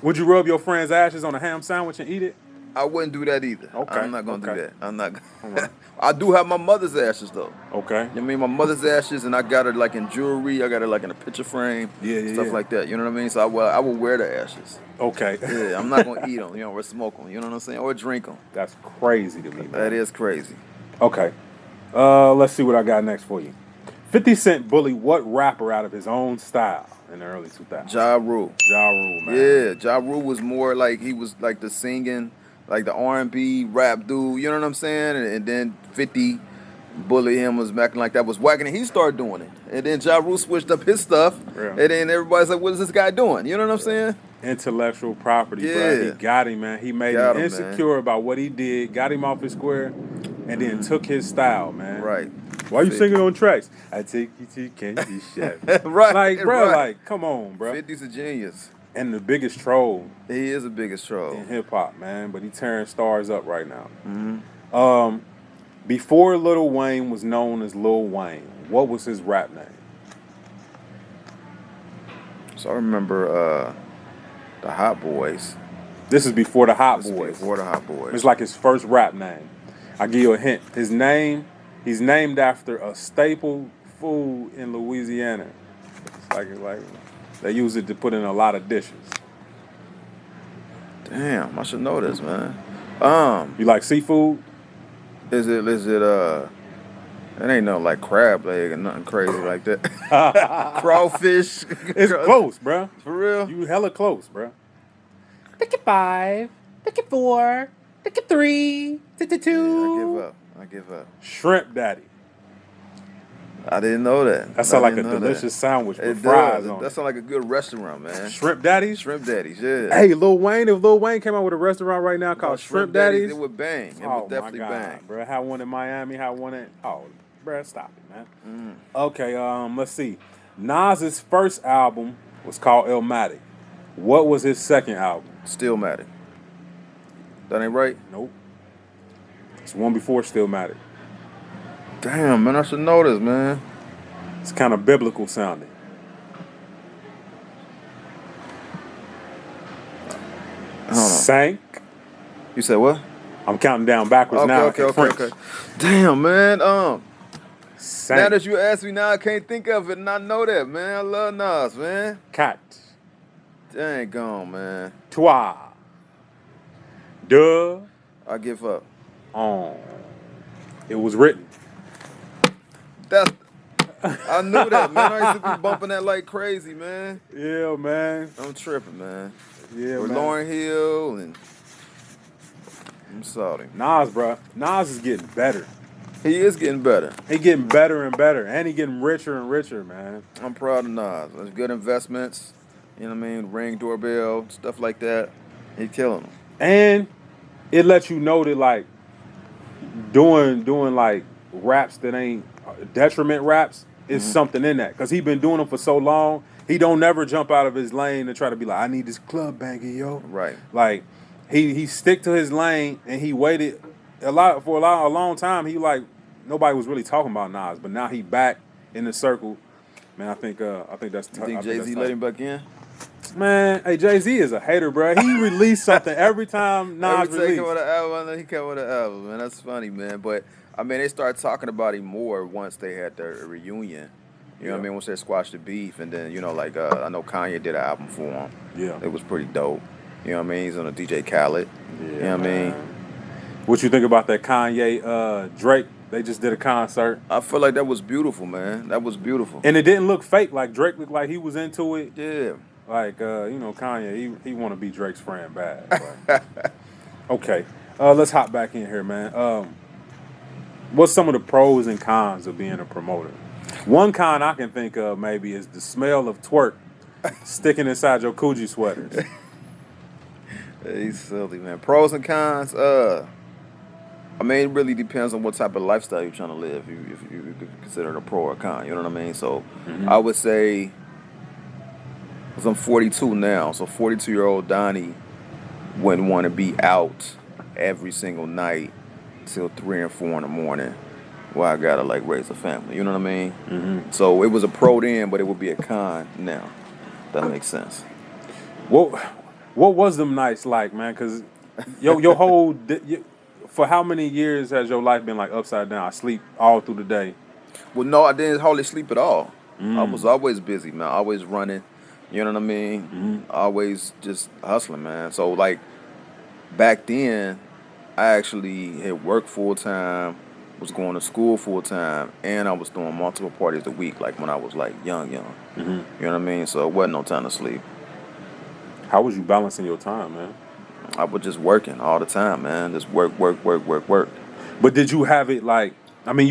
Would you rub your friend's ashes on a ham sandwich and eat it? I wouldn't do that either. Okay, I'm not going to okay. do that. I'm not All gonna. right. I do have my mother's ashes, though. Okay. You know what I mean? My mother's ashes, and I got it like in jewelry. I got it like in a picture frame. Yeah, Stuff yeah. like that. You know what I mean? So I will wear the ashes. Okay. Yeah, I'm not going to eat them, or smoke them. You know what I'm saying? Or drink them. That's crazy to me, man. That is crazy. Okay. Let's see what I got next for you. 50 Cent bullied what rapper out of his own style in the early 2000s? Ja Rule. Ja Rule, man. Yeah, Ja Rule was more like, he was like the singing, like the R&B rap dude, you know what I'm saying? And then 50 bully him, was acting like that was whacking, and he started doing it. And then Ja Rule switched up his stuff, Yeah. and then everybody's like, what is this guy doing? You know what I'm saying? Intellectual property, bro. Yeah. He got him, man. He made Got him him, insecure about what he did, got him off his square, and then took his style, man. Right. Why you 50. singing on tracks? I take you to Candy Shop. Right. Like, bro, right. like, come on, bro. 50's a genius. And the biggest troll He is the biggest troll. in hip hop, man. But he tearing stars up right now. Mm-hmm. Before Lil Wayne was known as Lil Wayne, what was his rap name? So I remember the Hot Boys. This is before the Hot This is Boys. Before the Hot Boys. It's like his first rap name. I'll give you a hint. His name, he's named after a staple food in Louisiana. It's like they use it to put in a lot of dishes. Damn, I should know this, man. You like seafood? Is it it ain't no like crab leg or nothing crazy like that. Crawfish. It's close, bruh. For real? You hella close, bruh. Pick it 5, pick it 4, pick it 3, pick it 2. Yeah, I give up. Shrimp Daddy. I didn't know that. That sounds like a didn't know delicious that. sandwich with It fries does. on That it. sounds like a good restaurant, man. Shrimp Daddies? Shrimp Daddies, yeah. Hey, Lil Wayne, if Lil Wayne came out with a restaurant right now called Shrimp Daddies, it would bang. It would definitely bang. bro. Had one in Miami, had one in bro, stop it, man. Mm. Okay, let's see. Nas's first album was called Illmatic. What was his second album? Stillmatic. That ain't right? Nope. It's one before Stillmatic. Damn, man, I should know this, man. It's kind of biblical sounding. Hold on. Sank. You said what? I'm counting down backwards now. Okay. Damn, man. Sank. Now that you ask me now, I can't think of it, and I know that, man. I love Nas, man. Cat. Dang gone, man. Toi. Duh. I give up. On. It was written. That's. I knew that, man. I used to be bumping that like crazy, man. Yeah, man. I'm tripping, man. Yeah, With man. Lauryn Hill and I'm sorry. Nas, bro. Nas is getting better. He is getting better. He getting better and better, and he getting richer and richer, man. I'm proud of Nas. There's good investments. You know what I mean? Ring doorbell, stuff like that. He killing them. And it lets you know that like doing like raps that ain't detriment raps is something in that, because he been doing them for so long. He don't never jump out of his lane and try to be like, I need this club banging, yo. Right. Like he stick to his lane, and he waited a long time. He like nobody was really talking about Nas, but now he back in the circle. Man, I think that's. You think Jay-Z let him back in? Man, hey, Jay-Z is a hater, bro. He released something every time Nas Every time he released. come with an album, I know he come with an album, man. That's funny, man. But I mean, they started talking about him more once they had their reunion. You know what I mean? Once they squashed the beef, and then like I know Kanye did an album for him. Yeah. It was pretty dope. You know what I mean? He's on a DJ Khaled. Yeah, you know what I mean? What you think about that Kanye Drake? They just did a concert, I feel like that was beautiful, man. That was beautiful. and it didn't look fake. Like Drake looked like he was into it. Yeah. Like Kanye, he want to be Drake's friend bad. But. Okay, let's hop back in here, man. What's some of the pros and cons of being a promoter? One con I can think of maybe is the smell of twerk sticking inside your Coogee sweaters. He's silly, man. Pros and cons. I mean, it really depends on what type of lifestyle you're trying to live. If you consider it a pro or a con, you know what I mean? So I would say, because I'm 42 now, so 42-year-old Donnie wouldn't want to be out every single night till 3 and 4 in the morning while I gotta like raise a family. You know what I mean? Mm-hmm. So it was a pro then, but it would be a con now. That makes sense. What was them nights like, man? Because your whole for how many years has your life been like upside down? I sleep all through the day. Well, no, I didn't hardly sleep at all. I was always busy, man. Always running. You know what I mean? Always just hustling, man. So like back then, I actually had worked full time, was going to school full time, and I was doing multiple parties a week, like when I was like young. You know what I mean? So it wasn't no time to sleep. How was you balancing your time, man? I was just working all the time, man. Just work. But did you have it like? I mean,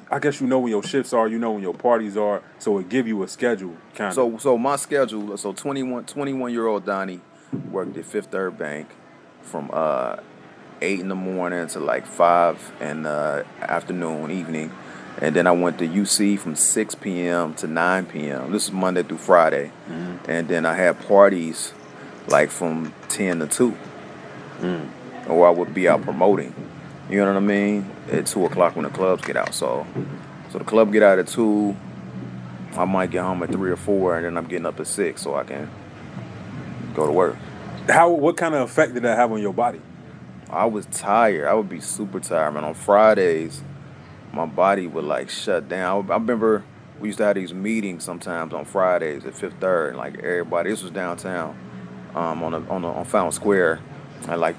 I guess you know when your shifts are, you know when your parties are, so it give you a schedule, kind of. So my schedule, 21-year-old Donnie worked at Fifth Third Bank from 8 in the morning to like 5 in the afternoon, evening. And then I went to UC from 6 p.m. to 9 p.m. This is Monday through Friday. And then I had parties like from 10 to 2. Or I would be out promoting. You know what I mean? At 2 o'clock when the clubs get out. So the club get out at 2. I might get home at 3 or 4, and then I'm getting up at 6 so I can go to work. What kind of effect did that have on your body? I was tired. I would be super tired, man. On Fridays, my body would like shut down. I remember we used to have these meetings sometimes on Fridays at Fifth Third, and like everybody. This was downtown, on Fountain Square, and like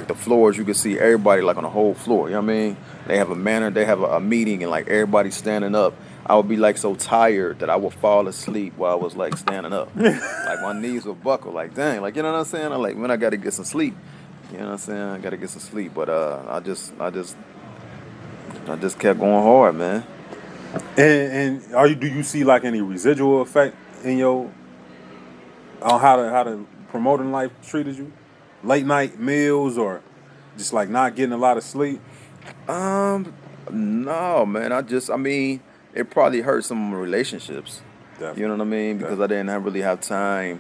the floors, you could see everybody like on the whole floor. You know what I mean? They have a meeting, and like everybody's standing up. I would be like so tired that I would fall asleep while I was like standing up. Like my knees would buckle. Like dang, like you know what I'm saying? I'm like, man, I gotta get some sleep. You know what I'm saying? I gotta get some sleep. But I just kept going hard, man. And do you see like any residual effect in your on how the promoting life treated you? Late night meals or just like not getting a lot of sleep? No, man. I mean, it probably hurt some of my relationships. Definitely. You know what I mean? Because I didn't really have time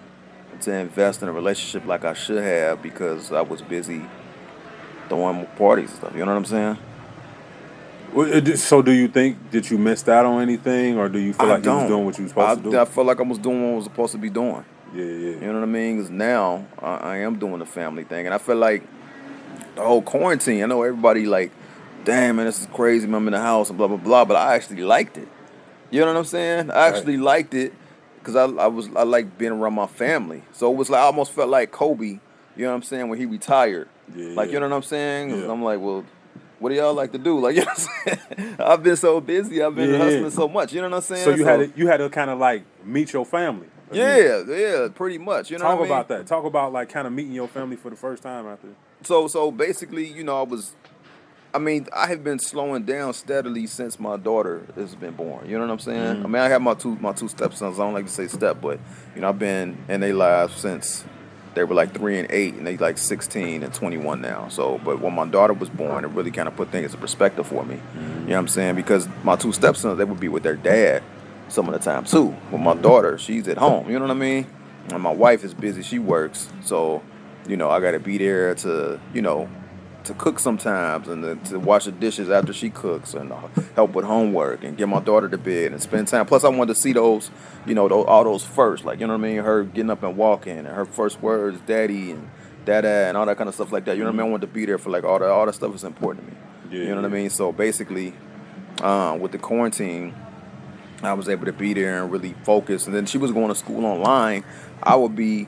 to invest in a relationship like I should have because I was busy throwing parties and stuff. You know what I'm saying? So do you think that you missed out on anything, or do you feel like you was doing what you was supposed to do? I felt like I was doing what I was supposed to be doing. Yeah. You know what I mean? Because now I am doing the family thing, and I feel like the whole quarantine. I know everybody like, damn man, this is crazy. Man, I'm in the house and blah blah blah, but I actually liked it. You know what I'm saying? I actually liked it because I like being around my family. So it was like I almost felt like Kobe. You know what I'm saying when he retired. Yeah. Like you know what I'm saying? Yeah. I'm like, well, what do y'all like to do? Like you know what I'm saying? I've been so busy. I've been hustling so much. You know what I'm saying? So you had to kind of like meet your family. Yeah, pretty much. You know what I mean? Talk about that. Talk about like kind of meeting your family for the first time after. So basically, you know, I have been slowing down steadily since my daughter has been born. You know what I'm saying? I mean, I have my two stepsons. I don't like to say step, but you know, I've been in their lives since they were like 3 and 8, and they like 16 and 21 now. So, but when my daughter was born, it really kind of put things in perspective for me. You know what I'm saying? Because my two stepsons, they would be with their dad some of the time too. With my daughter, she's at home. You know what I mean? And my wife is busy. She works. So, you know, I got to be there to, you know, to cook sometimes and to wash the dishes after she cooks and help with homework and get my daughter to bed and spend time. Plus, I wanted to see those, you know, all those first. Like, you know what I mean? Her getting up and walking and her first words, daddy and dada and all that kind of stuff like that. You know what I mean? I wanted to be there for like all that stuff is important to me. Yeah, you know what I mean? So basically, with the quarantine, I was able to be there and really focus. And then she was going to school online. I would be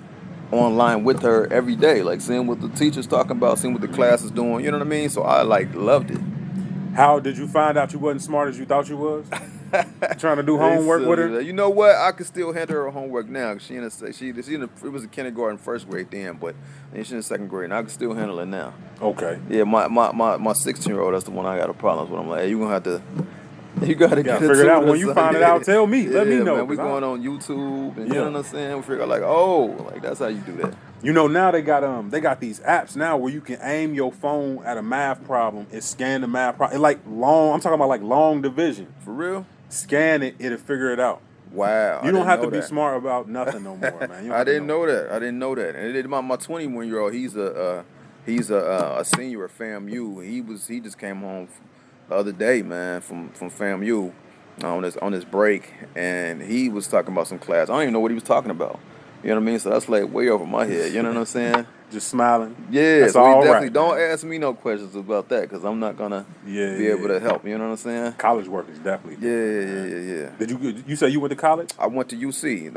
online with her every day, like seeing what the teacher's talking about, seeing what the class is doing. You know what I mean? So I like loved it. How did you find out you wasn't smart as you thought you was? Trying to do homework with her? You know what? I could still handle her homework now. It was a kindergarten, first grade then, but she's in second grade, and I can still handle it now. Okay. Yeah, my 16-year-old, that's the one I got a problem with. I'm like, hey, you gotta get figure it out. When you find it out, tell me. Let me know. Man, we going on YouTube, and you know what I'm saying? We figure out like, oh, like that's how you do that. You know, now they got these apps now where you can aim your phone at a math problem and scan the math problem. Like long, I'm talking about like long division. For real? Scan it, it'll figure it out. Wow. You don't have to be smart about nothing no more, man. You don't I have to didn't know that. I didn't know that. And my 21-year-old, he's a senior at FAMU. He just came home the other day, man, from FAMU on his break, and he was talking about some class. I don't even know what he was talking about. You know what I mean? So that's like way over my head. You know what I'm saying? Just smiling. Yeah, that's so all definitely right, don't man. ask me no questions about that because I'm not gonna be able to help. You know what I'm saying? College work is definitely Yeah. Did you say you went to college? I went to UC.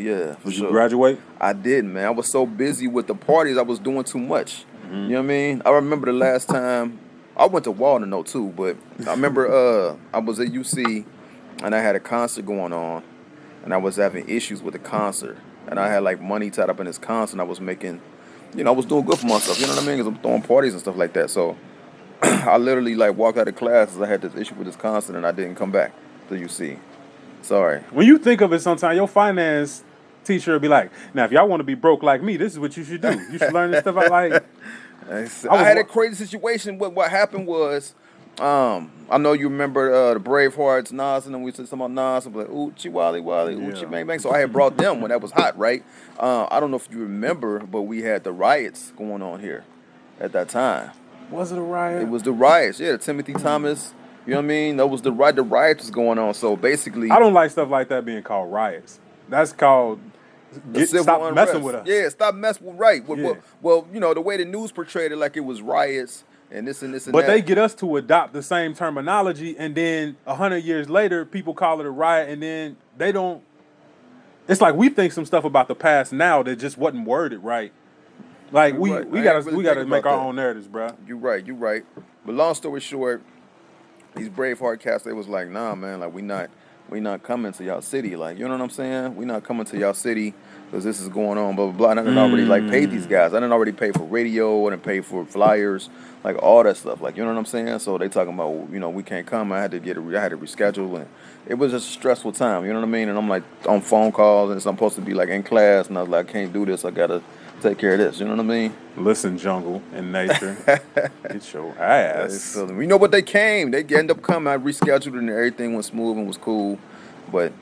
Yeah, for Did sure. you graduate? I did, man. I was so busy with the parties, I was doing too much. Mm-hmm. You know what I mean? I remember the last time I went to Walden though too, but I remember I was at UC and I had a concert going on, and I was having issues with the concert, and I had like money tied up in this concert. And I was making, I was doing good for myself. You know what I mean? Because I'm throwing parties and stuff like that. So I literally like walked out of class because I had this issue with this concert, and I didn't come back to UC. Sorry. When you think of it, sometimes your finance teacher will be like, "Now, if y'all want to be broke like me, this is what you should do. You should learn this stuff." I like. I had a crazy situation. What happened was, I know you remember the Bravehearts, Nas, and then we said something about Nas. I'm like, ooh, Wally, ooh, bang, bang. So I had brought them when that was hot, right? I don't know if you remember, but we had the riots going on here at that time. Was it a riot? It was the riots, yeah. Timothy Thomas, you know what I mean? That was the riots was going on. So basically, I don't like stuff like that being called riots. That's called stop unrest. messing with us. Yeah, stop messing with right. Yeah. Well, the way the news portrayed it, like it was riots and this and this and but that. They get us to adopt the same terminology, and then 100 years later, people call it a riot, and then they don't. It's like we think some stuff about the past now that just wasn't worded right. Like we gotta make our own narratives, bro. You're right. But long story short, these Braveheart cats, they was like, nah, man, like we not coming to y'all city, like, you know what I'm saying? We not coming to y'all city because this is going on, blah blah blah. And I done already like paid these guys. I done already paid for radio, I done paid for flyers, like all that stuff, like, you know what I'm saying? So they talking about, we can't come. I had to reschedule, and it was just a stressful time, you know what I mean? And I'm like on phone calls, and so I'm supposed to be like in class, and I was like, I can't do this. I gotta take care of this, you know what I mean? Listen, jungle and nature, get your ass. You know what? They came. They end up coming. I rescheduled, and everything went smooth and was cool, but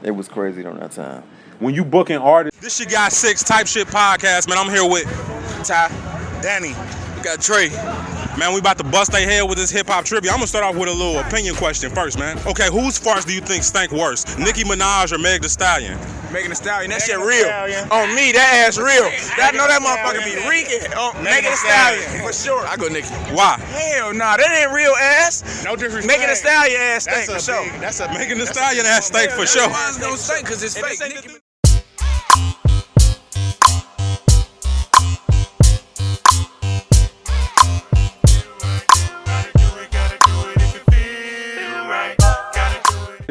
it was crazy during that time. When you booking artists, This your guy 6 Type Shit Podcast, man. I'm here with Ty, Danny, we got Trey. Man, we about to bust their head with this hip-hop trivia. I'm gonna start off with a little opinion question first, man. Okay, whose farts do you think stank worse, Nicki Minaj or Meg Thee Stallion? Megan Thee Stallion, that shit real. On me, that ass real. I know that motherfucker be reeking. Megan Thee Stallion, for sure. I go Nicki. Why? Hell nah, that ain't real ass. No disrespect. Megan Thee Stallion ass stink for sure. Megan Thee Stallion ass stank for sure. Mine's gonna stink because it's fake.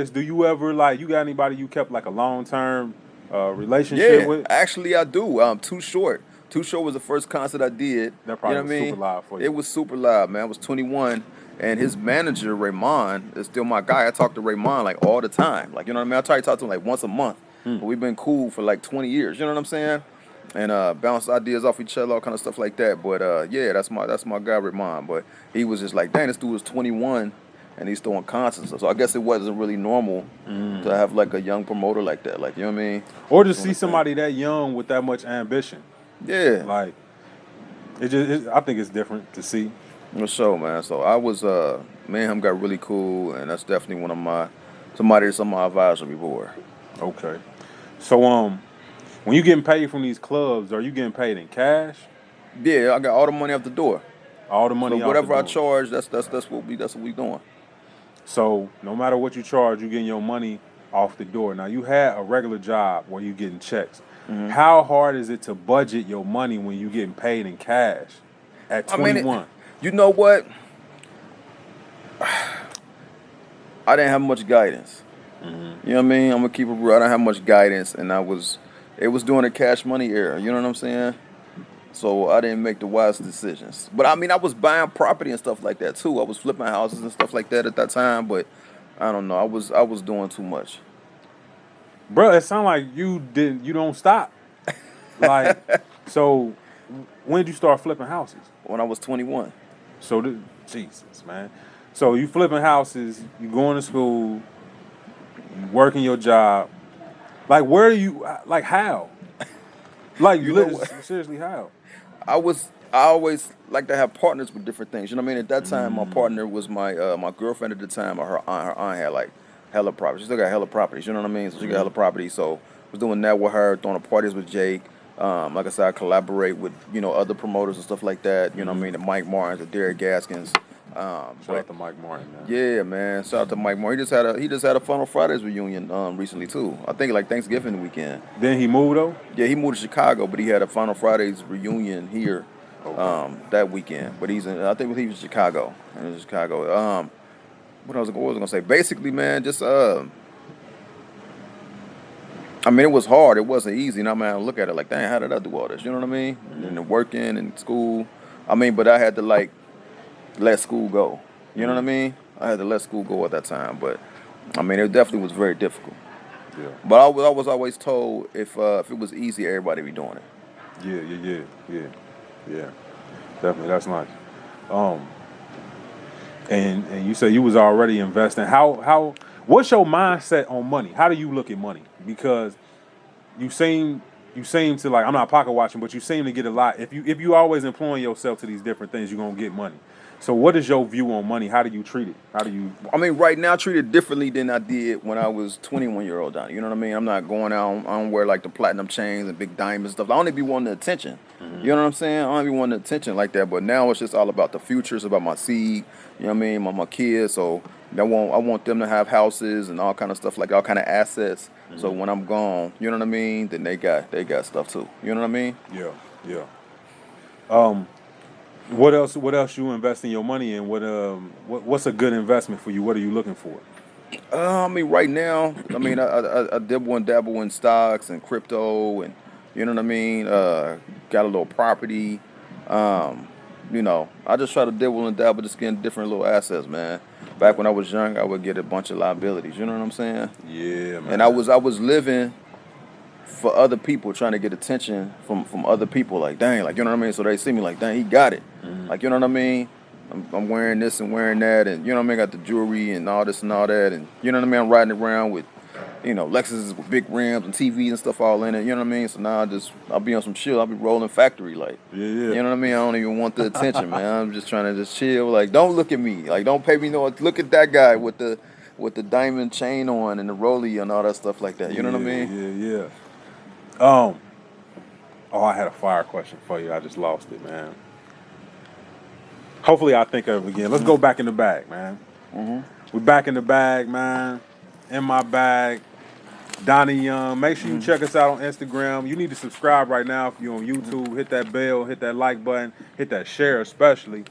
do you ever you got anybody you kept like a long-term relationship with? Actually I do. Too Short. Too Short was the first concert I did. That probably you know was what I mean? super live for you. It was super live, man. I was 21, and his manager Raymond is still my guy. I talk to Raymond like all the time. Like, you know what I mean? I try to talk to him like once a month. But we've been cool for like 20 years. You know what I'm saying? And bounce ideas off each other, all kind of stuff like that. But yeah, that's my guy Raymond. But he was just like, dang, this dude was 21. And he's throwing concerts. So I guess it wasn't really normal to have like a young promoter like that. Like, you know what I mean? Or to see somebody that young with that much ambition. Yeah. Like, I think it's different to see. For sure, man. So I was, me and him got really cool, and that's definitely one of somebody that's on my advisory board. Okay. So, when you getting paid from these clubs, are you getting paid in cash? Yeah, I got all the money out the door. All the money So out whatever the I door. charge, that's what we doing. So no matter what you charge, you getting your money off the door. Now you had a regular job where you getting checks. How hard is it to budget your money when you getting paid in cash at 21? I mean, you know what? I didn't have much guidance. You know what I mean? I'm gonna keep it real. I didn't have much guidance, and it was during the cash money era. You know what I'm saying? So I didn't make the wise decisions. But I mean, I was buying property and stuff like that too. I was flipping houses and stuff like that at that time. But I don't know. I was doing too much. Bro, it sounds like you don't stop. Like, so when did you start flipping houses? When I was 21. So, Jesus, man. So you flipping houses, you going to school, you working your job. Like, where are you? Like, how? Like, You know what? seriously, how? I always like to have partners with different things. You know what I mean? At that time, my partner was my girlfriend at the time. Her aunt had like hella property. She still got hella properties. You know what I mean? So she got hella property. So I was doing that with her, throwing parties with Jake. Like I said, I collaborate with other promoters and stuff like that. You know what I mean? The Mike Martins, the Derek Gaskins. Shout out to Mike Martin, man. Yeah, man. Shout out to Mike Martin. He just had a Final Fridays reunion recently too. I think like Thanksgiving weekend. Then he moved though. Yeah, he moved to Chicago, but he had a Final Fridays reunion here that weekend. But I think he was in Chicago. What was I gonna say? Basically, man, just I mean, it was hard. It wasn't easy. And I mean, I look at it like, dang, how did I do all this? You know what I mean? And then working and school. I mean, but I had to like let school go. You know what I mean? I had to let school go at that time. But I mean, it definitely was very difficult. Yeah. But I was always told if it was easy, everybody be doing it. Yeah. Definitely, that's nice. And you say you was already investing. How? What's your mindset on money? How do you look at money? Because you seem to, like, I'm not pocket watching, but you seem to get a lot. If you always employing yourself to these different things, you're gonna get money. So what is your view on money? How do you treat it? I mean, right now I treat it differently than I did when I was 21-year-old Donny. You know what I mean? I'm not going out. I don't wear like the platinum chains and big diamonds stuff. I only be wanting the attention. You know what I'm saying? I don't be wanting the attention like that. But now it's just all about the future. It's about my seed. You know what I mean? My kids. So I want them to have houses and all kind of stuff, like all kind of assets. So when I'm gone, you know what I mean? Then they got stuff too. You know what I mean? Yeah. What else you investing your money in? What's a good investment for you? What are you looking for? I mean, right now, I mean, I dabble in stocks and crypto, and you know what I mean. Got a little property. I just try to dabble, just getting different little assets, man. Back when I was young, I would get a bunch of liabilities. You know what I'm saying? Yeah, man. And I was living for other people, trying to get attention from other people. Like, dang, like, you know what I mean? So they see me like, dang, he got it. Like, you know what I mean? I'm wearing this and wearing that, and you know what I mean? Got the jewelry and all this and all that, and you know what I mean? I'm riding around with, Lexuses with big rims and TVs and stuff all in it. You know what I mean? So now I'll be on some chill. I'll be rolling factory, like, you know what I mean? I don't even want the attention, man. I'm just trying to just chill. Like, don't look at me. Like, don't pay me no. Look at that guy with the diamond chain on and the rollie and all that stuff like that. You know what I mean? Yeah. I had a fire question for you. I just lost it, man. Hopefully I think of it again. Let's go back in the bag, man. We're back in the bag, man. In my bag. Donny Young. Make sure you check us out on Instagram. You need to subscribe right now if you're on YouTube. Hit that bell, hit that like button, hit that share especially.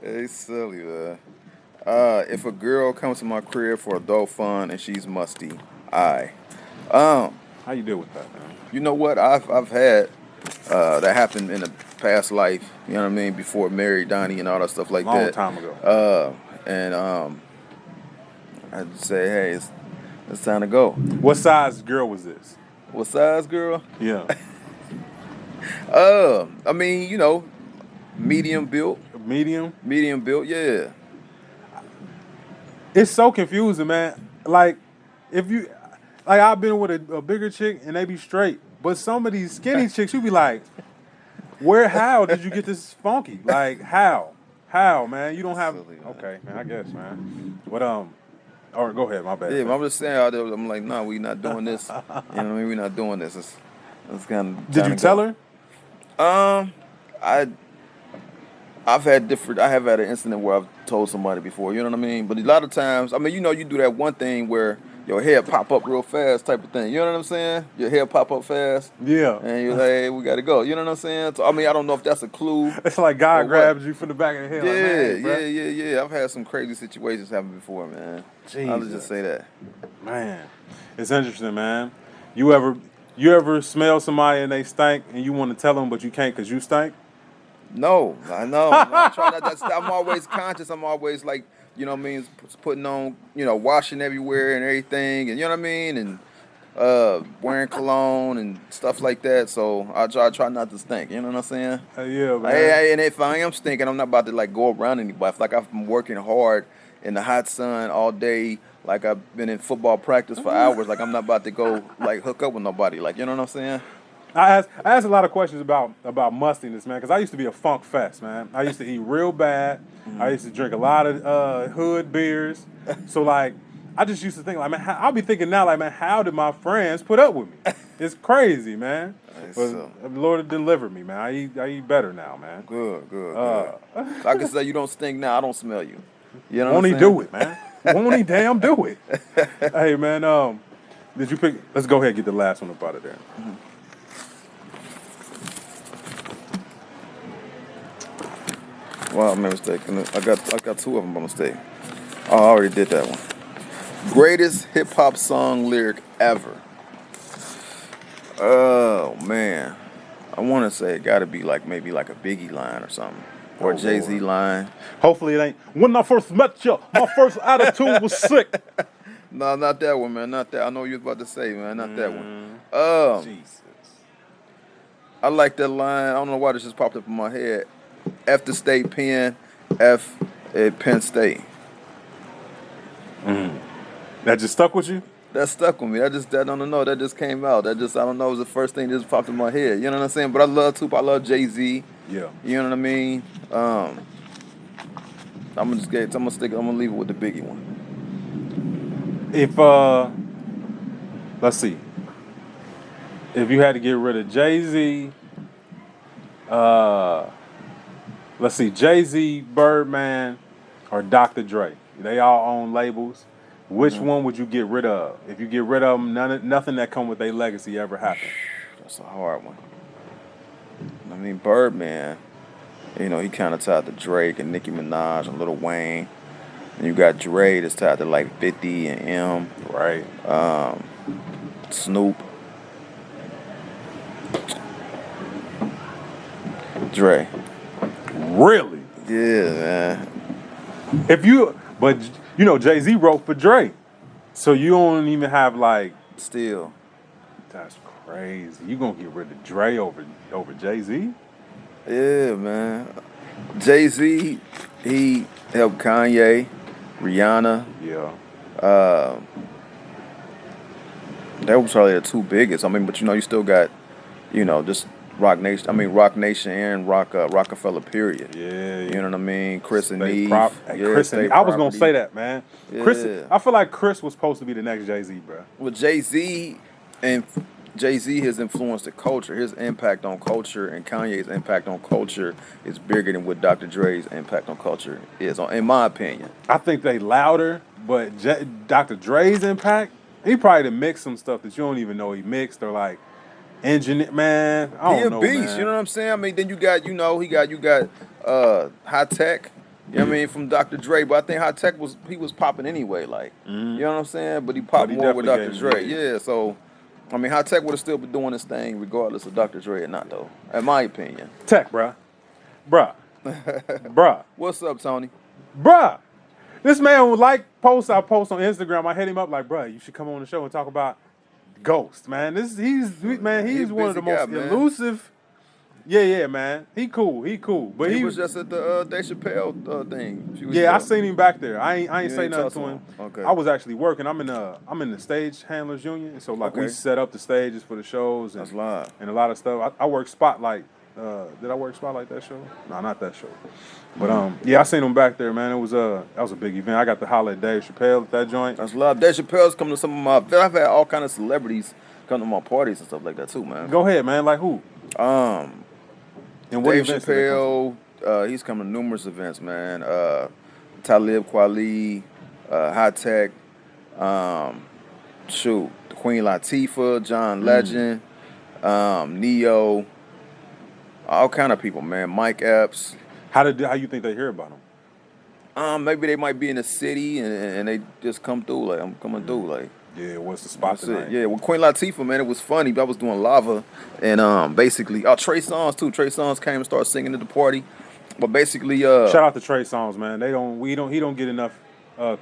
Hey, silly, man. If a girl comes to my crib for adult fun and she's musty, How you deal with that, man? You know what? I've had that happen in a past life. You know what I mean? Before married Donny and all that stuff like that. Long time ago. I'd say, hey, it's time to go. What size girl was this? What size girl? Yeah. I mean, medium built. Medium? Medium built, yeah. It's so confusing, man. Like, I've been with a bigger chick and they be straight. But some of these skinny chicks, you be like, how did you get this funky? Like, how? How, man? You don't have... Silly, man. Okay, man, I guess, man. But, all right, go ahead, my bad. Yeah, but I'm just saying, I'm like, no, we not doing this. You know what I mean? We're not doing this. It's kind of... Did you tell her? I have had an incident where I've told somebody before, you know what I mean? But a lot of times, I mean, you do that one thing where your head pop up real fast type of thing. You know what I'm saying? Your head pop up fast. Yeah. And you're like, hey, we got to go. You know what I'm saying? So, I mean, I don't know if that's a clue. It's like God grabs you from the back of the head. Yeah. I've had some crazy situations happen before, man. I'll just say that. Man, it's interesting, man. You ever smell somebody and they stink and you want to tell them but you can't because you stink? No, I know. I'm trying not to. I'm always conscious. I'm always like, you know what I mean, putting on, washing everywhere and everything, and you know what I mean, and wearing cologne and stuff like that. So I try not to stink. You know what I'm saying? Yeah, man. And if I am stinking, I'm not about to like go around anybody. If, like I've been working hard in the hot sun all day, like I've been in football practice for hours, like I'm not about to go like hook up with nobody. Like, you know what I'm saying? I asked a lot of questions about mustiness, man, because I used to be a funk fest, man. I used to eat real bad. I used to drink a lot of hood beers. So, like, I just used to think, like, man, I'll be thinking now, like, man, how did my friends put up with me? It's crazy, man. But the Lord delivered me, man. I eat better now, man. Good. I can say you don't stink now. I don't smell you. You know Won't what he I'm do it, man? Won't he damn do it? Hey, man, did you pick? Let's go ahead and get the last one up out of there. Wow, my mistake. I got two of them by mistake. Oh, I already did that one. Greatest hip hop song lyric ever. Oh man, I want to say it got to be like maybe like a Biggie line or something, or a Jay-Z line. Hopefully it ain't. When I first met you, my first attitude was sick. No, not that one, man. Not that. I know you was about to say, man. Not that one. Jesus. I like that line. I don't know why this just popped up in my head. F the state Penn, F at Penn State. That just stuck with you? That stuck with me. I don't know. That just came out. I don't know. It was the first thing that just popped in my head. You know what I'm saying? But I love Tupac. I love Jay-Z. Yeah. You know what I mean? I'm gonna leave it with the Biggie one. If let's see. If you had to get rid of Jay-Z, let's see, Jay-Z, Birdman, or Dr. Dre. They all own labels. Which one would you get rid of? If you get rid of them, nothing that come with their legacy ever happened. That's a hard one. I mean, Birdman, you know, he kind of tied to Drake and Nicki Minaj and Lil Wayne. And you got Dre that's tied to like 50 and M. Right. Snoop. Dre. Really? Yeah, man. But you know, Jay-Z wrote for Dre. So you don't even have like. Still. That's crazy. You gonna get rid of Dre over Jay-Z? Yeah, man. Jay-Z, he helped Kanye, Rihanna. Yeah. That was probably the two biggest. I mean, but you know, you still got, you know, just Rock Nation and Rockefeller, period. Yeah. You know what I mean? Chris and Eve. Chris and Eve. I was going to say that, man. Yeah. Chris, I feel like Chris was supposed to be the next Jay-Z, bro. Well, Jay-Z, has influenced the culture. His impact on culture and Kanye's impact on culture is bigger than what Dr. Dre's impact on culture is, in my opinion. I think they louder, but Dr. Dre's impact, he probably done mixed some stuff that you don't even know he mixed, or like engineer, man. I don't know, He a beast, man. you know what I'm saying? I mean, then you got High Tech, you know what I mean, from Dr. Dre, but I think High Tech was popping anyway, like, you know what I'm saying? But he popped more with Dr. Dre, yeah. So, I mean, High Tech would have still been doing his thing regardless of Dr. Dre or not, though, in my opinion. Tech, bruh. What's up, Tony? Bruh. This man would I post on Instagram. I hit him up like, bruh, you should come on the show and talk about Ghost, man. He's one of the most elusive. Yeah, man. He cool. But he was just at the Dave Chappelle thing. I seen him back there. I ain't say nothing to him. Okay. I was actually working. I'm in the stage handlers union, so like we set up the stages for the shows and that's live and a lot of stuff. I work Spotlight. Did I work Spotlight that show? No, not that show. But I seen him back there, man. It was that was a big event. I got to holler at Dave Chappelle at that joint. That's live. Dave Chappelle's coming to some of my. I've had all kind of celebrities come to my parties and stuff like that too, man. Go ahead, man. Like who? And Dave Chappelle, he's coming to numerous events, man. Talib Kweli, High Tech, Queen Latifah, John Legend, Neo, all kind of people, man. Mike Epps. How you think they hear about him? Maybe they might be in the city and they just come through. Like I'm coming through. Like what's the spot tonight? Yeah, with Queen Latifah, man, it was funny. I was doing Lava, and basically, Trey Songz too. Trey Songz came and started singing at the party, but basically, shout out to Trey Songz, man. He don't get enough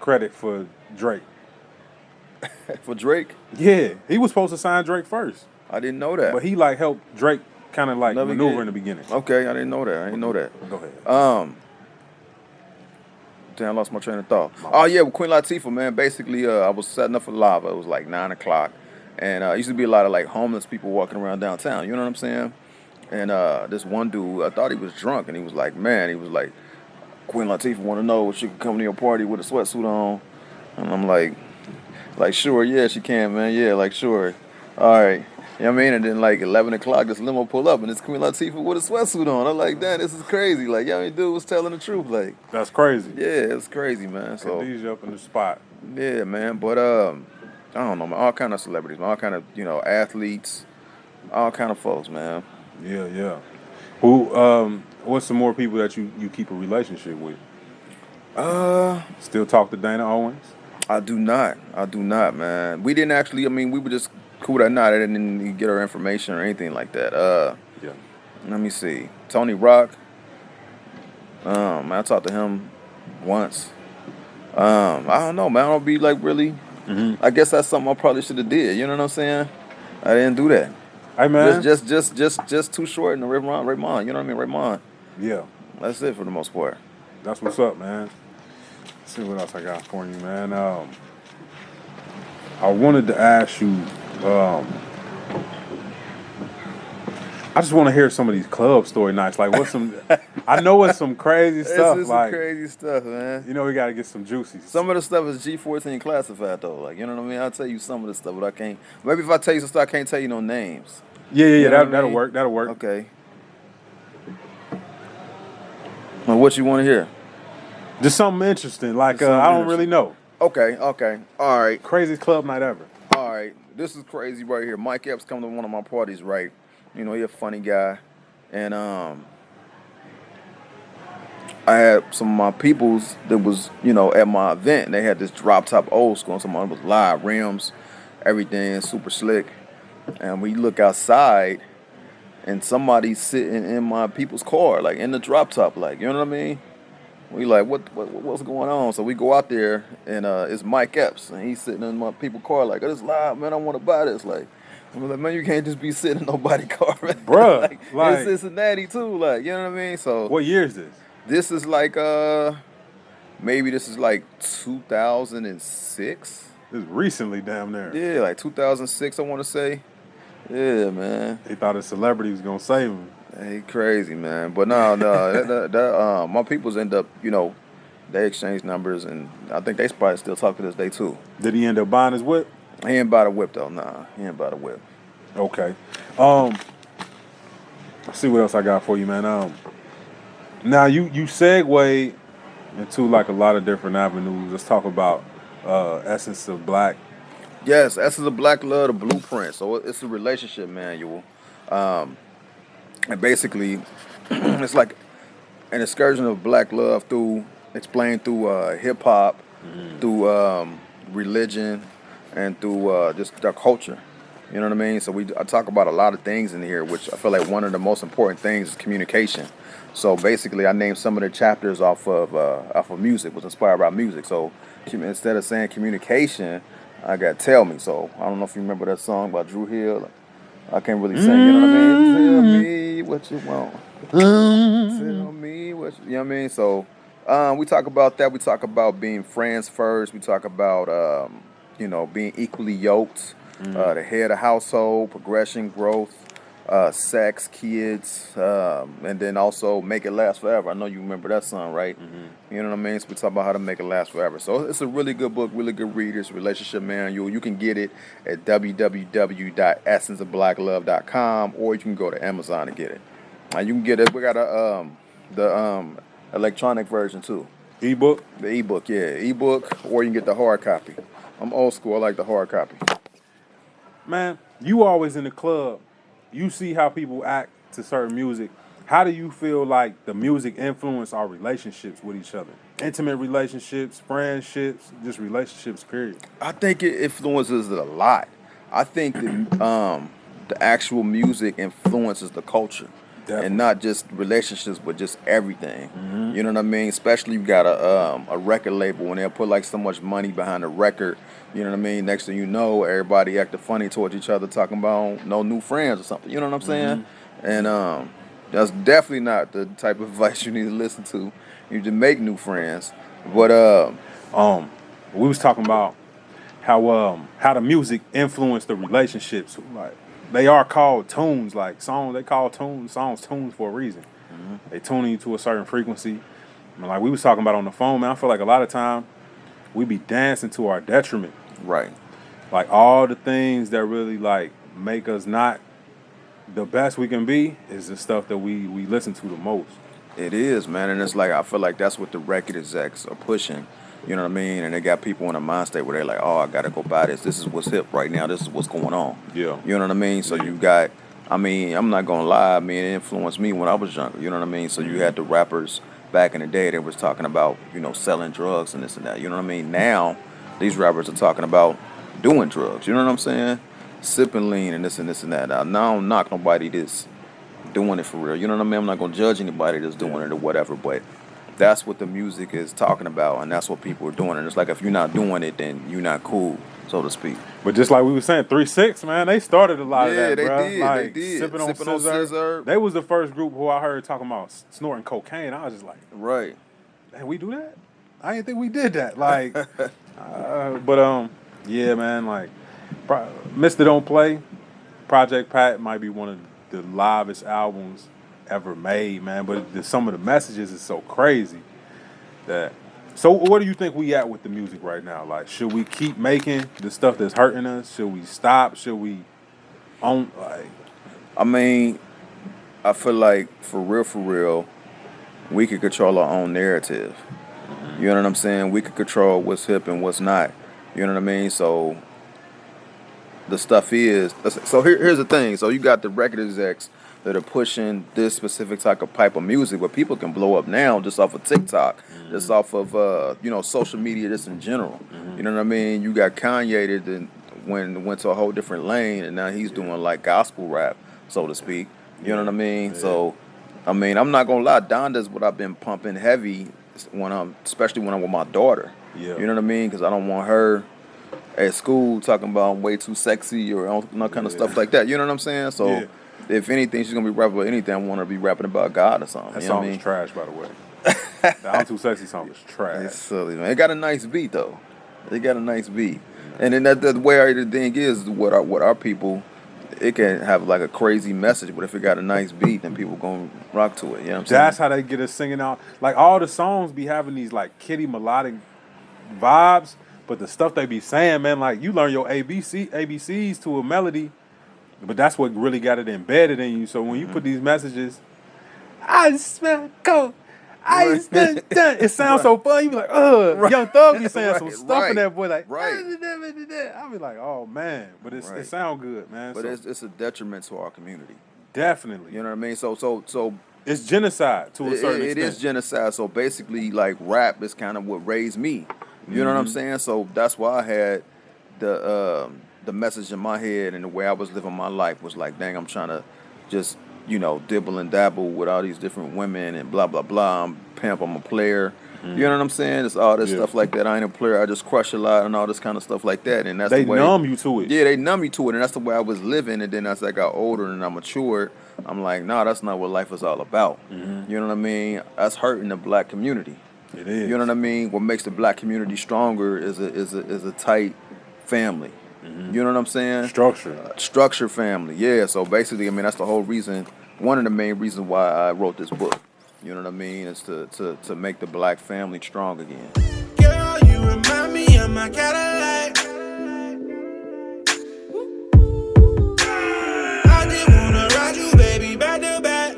credit for Drake. For Drake? Yeah, he was supposed to sign Drake first, I didn't know that. but he like helped Drake kind of like Navigate. maneuver in the beginning. Okay, I didn't know that. I didn't know that. Go ahead. Damn, I lost my train of thought. Oh yeah, with Queen Latifah, man. Basically, I was setting up for Lava. It was like 9 o'clock, and it used to be a lot of like homeless people walking around downtown. You know what I'm saying? And this one dude, I thought he was drunk, and he was like, Queen Latifah want to know if she could come to your party with a sweatsuit on, and I'm like sure, yeah, she can, man, yeah, like sure, all right. You know what I mean? And then like 11 o'clock, this limo pull up, and it's Queen Latifah with a sweatsuit on. I'm like, damn, this is crazy. Like, you know what I mean? Dude was telling the truth. Like, That's crazy. yeah, it's crazy, man. So, Khadijah up in the spot. yeah, man. But I don't know, man. All kind of celebrities, man. All kind of athletes, all kind of folks, man. Yeah. Who? What's some more people that you keep a relationship with? Still talk to Dana Owens? I do not, man. We didn't actually. I mean, we were just cool that night. I didn't get our information or anything like that. Yeah. Let me see. Tony Rock. I talked to him once. I don't know, man. I don't be like really. Mm-hmm. I guess that's something I probably should have did. You know what I'm saying? I didn't do that. Hey man. Just too short in the Raymond. You know what I mean? Raymond. Yeah. That's it for the most part. That's what's up, man. Let's see what else I got for you, man. I wanted to ask you. I just want to hear some of these club story nights. Like, what's some? I know it's some crazy stuff. It's like some crazy stuff, man. You know, we got to get some juicy. Some of the stuff is G14 classified though. Like, you know what I mean? I'll tell you some of the stuff, but I can't. Maybe if I tell you some stuff, I can't tell you no names. Yeah. You know what I That'll mean? work. That'll work. Okay. Well, what you want to hear? Just something interesting. Like, Just something I don't interesting. really know. Okay. All right. Craziest club night ever. All right. This is crazy right here. Mike Epps come to one of my parties, right? You know, he a funny guy. And I had some of my peoples that was, at my event. And they had this drop top old school. Someone was live, rims, everything, super slick. And we look outside, and somebody's sitting in my people's car, like in the drop top, like, you know what I mean? We like, what's going on? So we go out there, and it's Mike Epps, and he's sitting in my people's car, like, oh, this live, man, I want to buy this. Like, I'm like, man, you can't just be sitting in nobody's car, man. Bruh, like, like, it's Cincinnati too, like, you know what I mean? So what year is this? this is like, maybe this is like 2006. This is recently, damn near. Yeah, like 2006, I want to say. Yeah, man. They thought a celebrity was gonna save him. He crazy, man. But no, that my peoples end up, they exchange numbers, and I think they probably still talk to this day too. Did he end up buying his whip? He ain't buy the whip though. Nah, he ain't buy the whip. Okay. Let's see what else I got for you, man. Now you segue into like a lot of different avenues. Let's talk about Essence of Black. Yes, Essence of Black Love, the blueprint. So it's a relationship manual, and basically, it's like an excursion of Black love explained through hip hop, through religion, and through just their culture. You know what I mean? So I talk about a lot of things in here, which I feel like one of the most important things is communication. So basically, I named some of the chapters off of music, was inspired by music. So instead of saying communication, I got Tell Me. So I don't know if you remember that song by Drew Hill. I can't really sing, you know what I mean? Tell me what you want. Tell me what you know what I mean? So we talk about that. We talk about being friends first. We talk about being equally yoked, the head of household, progression, growth, sex, kids, and then also make it last forever. I know you remember that song, right? You know what I mean? So we talk about how to make it last forever. So it's a really good book, really good read. It's a relationship manual. You can get it at www.essenceofblacklove.com, or you can go to Amazon and get it. You can get it. We got the electronic version too. Ebook? The ebook, yeah. Ebook, or you can get the hard copy. I'm old school. I like the hard copy. Man, you always in the club. You see how people act to certain music. How do you feel like the music influence our relationships with each other? Intimate relationships, friendships, just relationships, period. I think it influences it a lot. I think that the actual music influences the culture. Definitely. And not just relationships, but just everything. You know what I mean? Especially you got a record label when they'll put like so much money behind a record. You know what I mean? Next thing you know, everybody acting funny towards each other, talking about no new friends or something. You know what I'm saying? And that's definitely not the type of advice you need to listen to. You need to make new friends. But we was talking about how the music influenced the relationships. Like they are called tunes, like songs. They call songs tunes for a reason. They tune you to a certain frequency. And like we was talking about on the phone, man. I feel like a lot of time we be dancing to our detriment. right. Like all the things that really like make us not the best we can be is the stuff that we listen to the most. It is, man, and it's like I feel like that's what the record execs are pushing. You know what I mean? And they got people in a mind state where they're like, "Oh, I gotta go buy this. This is what's hip right now. This is what's going on." Yeah. You know what I mean? So you got, I mean, I'm not gonna lie. I mean, it influenced me when I was younger. You know what I mean? So you had the rappers back in the day that was talking about, you know, selling drugs and this and that. You know what I mean? Now these rappers are talking about doing drugs. You know what I'm saying? Sipping lean and this and this and that. Now I don't knock nobody that's doing it for real. You know what I mean? I'm not gonna judge anybody that's doing it or whatever, but that's what the music is talking about, and that's what people are doing. And it's like if you're not doing it, then you're not cool, so to speak. But just like we were saying, 3-6, man, they started a lot of Yeah, that, they bro. did, Like they did. Sipping on Sipping on scissor. scissor. They was the first group who I heard talking about snorting cocaine. I was just like, Right. man, we do that? I didn't think we did that. Like, yeah, man, like, Mr. Don't Play, Project Pat might be one of the livest albums ever made, man. But some of the messages is so crazy that. So, where do you think we at with the music right now? Like, should we keep making the stuff that's hurting us? Should we stop? Should we own? Like, I mean, I feel like for real, we can control our own narrative. You know what I'm saying? We can control what's hip and what's not. You know what I mean? So the stuff is. So here's the thing. So you got the record execs that are pushing this specific type of music, but people can blow up now just off of TikTok, just off of social media, just in general. You know what I mean? You got Kanye that went to a whole different lane, and now he's doing like gospel rap, so to speak. You know what I mean? Yeah. So, I mean, I'm not gonna lie, Donda's what I've been pumping heavy especially when I'm with my daughter. Yeah. You know what I mean? Because I don't want her at school talking about I'm way too sexy or all kind of stuff like that. You know what I'm saying? So. Yeah. If anything, she's gonna be rapping about anything. I want her to be rapping about God or something. That you know song what I is mean? trash, by the way. The I'm Too Sexy song is trash. It's silly, man. It got a nice beat though. It got a nice beat, and then the way the thing is, what our people, it can have like a crazy message, but if it got a nice beat, then people gonna rock to it. You know what I'm saying? That's how they get us singing out. Like all the songs be having these like kitty melodic vibes, but the stuff they be saying, man, like you learn your ABCs to a melody. But that's what really got it embedded in you. So when you put these messages, I smell coke, I smell done. It sounds so fun. You be like, Right. Young Thug be saying some stuff Right. in that boy, like, Right. I be like, oh man, but it sound good, man. But so, it's a detriment to our community. definitely, You know what I mean? So it's genocide to a certain extent. It is genocide. So basically, like rap is kind of what raised me. You know what I'm saying? So that's why I had the message in my head, and the way I was living my life was like, dang, I'm trying to just, dibble and dabble with all these different women and blah, blah, blah. I'm pimp, I'm a player. You know what I'm saying? It's all this stuff like that. I ain't a player. I just crush a lot and all this kind of stuff like that. And that's They the way, numb you to it. Yeah, they numb you to it. And that's the way I was living. And then as I got older and I matured, I'm like, nah, that's not what life is all about. You know what I mean? That's hurting the black community. It is. You know what I mean? What makes the black community stronger is a tight family. You know what I'm saying? Structure family, yeah. So basically, I mean, that's the whole reason, one of the main reasons why I wrote this book. You know what I mean? Is to make the black family strong again. Girl, you remind me of my Cadillac. I just wanna ride you, baby, back to back.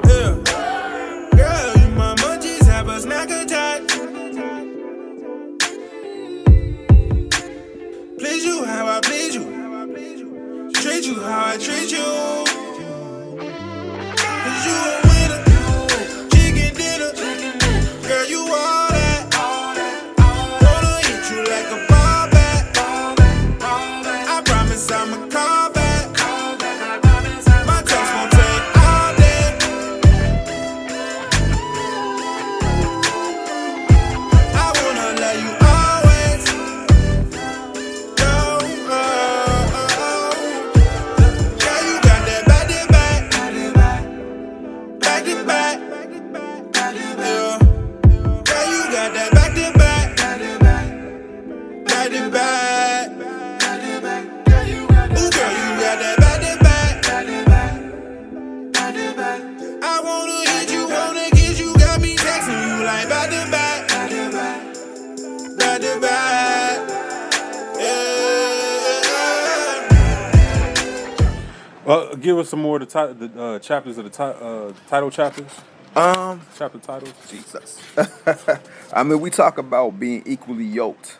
Yeah. Girl, you my munchies, have a snack attack. Please you how I please you. Treat you how I treat you. 'Cause you a winner. Chicken dinner. Girl, you all that. Wanna eat you like a ball back. I promise I'ma call back. Give us some more of the chapters of the title chapters. Chapter titles. Jesus. I mean, we talk about being equally yoked.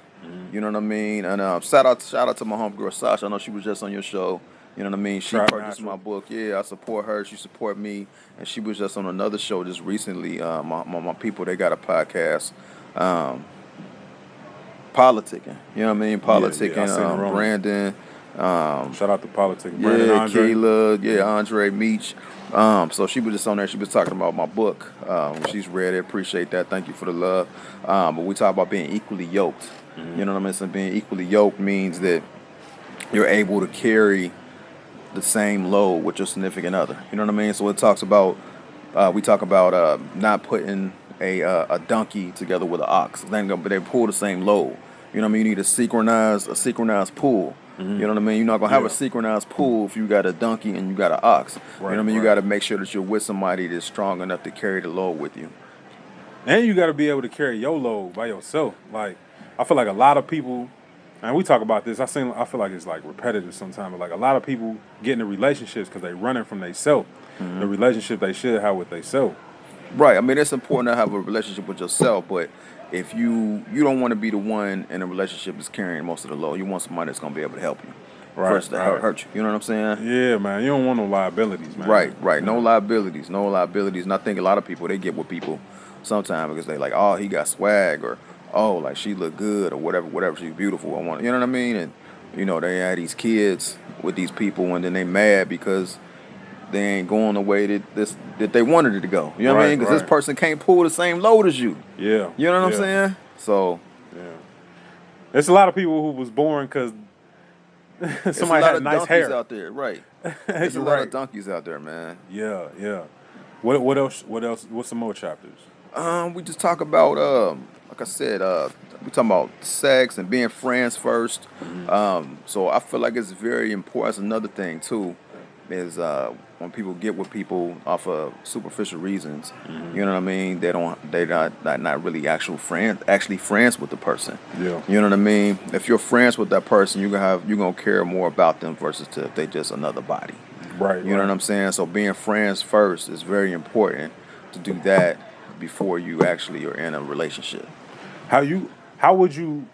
You know what I mean? And shout out to my homegirl Sasha. I know she was just on your show. You know what I mean? She purchased my book. Yeah, I support her. She support me. And she was just on another show just recently. My people, they got a podcast. Politicking. You know what I mean? Politicking. Brandon. Shout out to Politicking. Brandon, Andre. Kayla. Andre Meach. So she was just on there. She was talking about my book. She's read it. Appreciate that. Thank you for the love. But we talk about being equally yoked. You know what I mean? So being equally yoked means that you're able to carry the same load with your significant other. You know what I mean? So it talks about we talk about not putting a donkey together with an ox. They pull the same load. You know what I mean? You need a synchronized pull. You know what I mean? You're not gonna have a synchronized pull if you got a donkey and you got an ox. You know what I mean? You got to make sure that you're with somebody that's strong enough to carry the load with you. And you got to be able to carry your load by yourself. Like, I feel like a lot of people, and we talk about this, I feel like it's like repetitive sometimes, but like a lot of people get into relationships because they running from themselves. The relationship they should have with themselves. Right. I mean, it's important to have a relationship with yourself, but if you don't want to be the one in a relationship that's carrying most of the load, you want somebody that's going to be able to help you. Versus to hurt you. You know what I'm saying? Yeah, man. You don't want no liabilities, man. Right. No liabilities. And I think a lot of people, they get with people sometimes because they like, oh, he got swag, or oh, like she look good, or whatever, she's beautiful. I want, you know what I mean? And you know, they had these kids with these people, and then they mad because they ain't going the way that they wanted it to go. You know what I mean? Because this person can't pull the same load as you. Yeah. You know what I'm saying? So. Yeah. There's a lot of people who was born because somebody had nice hair out there, right? There's a lot of donkeys out there, man. Yeah. What else? What's some more chapters? We just talk about like I said, we talking about sex and being friends first. So I feel like it's very important. That's another thing too, is when people get with people off of superficial reasons. You know what I mean? They're not really actually friends with the person. Yeah. You know what I mean? If you're friends with that person, you're gonna care more about them versus if they just another body. Right. You know what I'm saying? So being friends first is very important to do that before you actually are in a relationship. How would you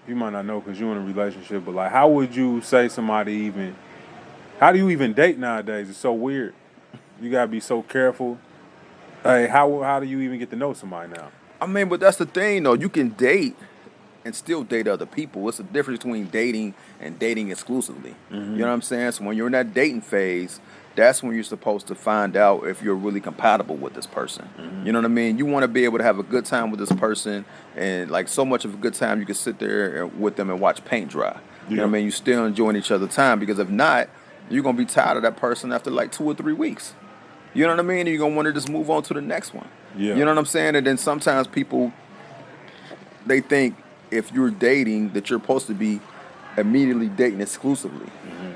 might not know because you're in a relationship, but like, how would you say somebody even, how do you even date nowadays? It's so weird. You gotta be so careful. Hey, how do you even get to know somebody now? I mean, but that's the thing though. You can date and still date other people. What's the difference between dating and dating exclusively? You know what I'm saying? So when you're in that dating phase, that's when you're supposed to find out if you're really compatible with this person. You know what I mean? You want to be able to have a good time with this person, and like so much of a good time you can sit there with them and watch paint dry. You know what I mean? You still enjoying each other's time, because if not, you're going to be tired of that person after like 2 or 3 weeks. You know what I mean? And you're going to want to just move on to the next one. Yeah. You know what I'm saying? And then sometimes people, they think if you're dating that you're supposed to be immediately dating exclusively.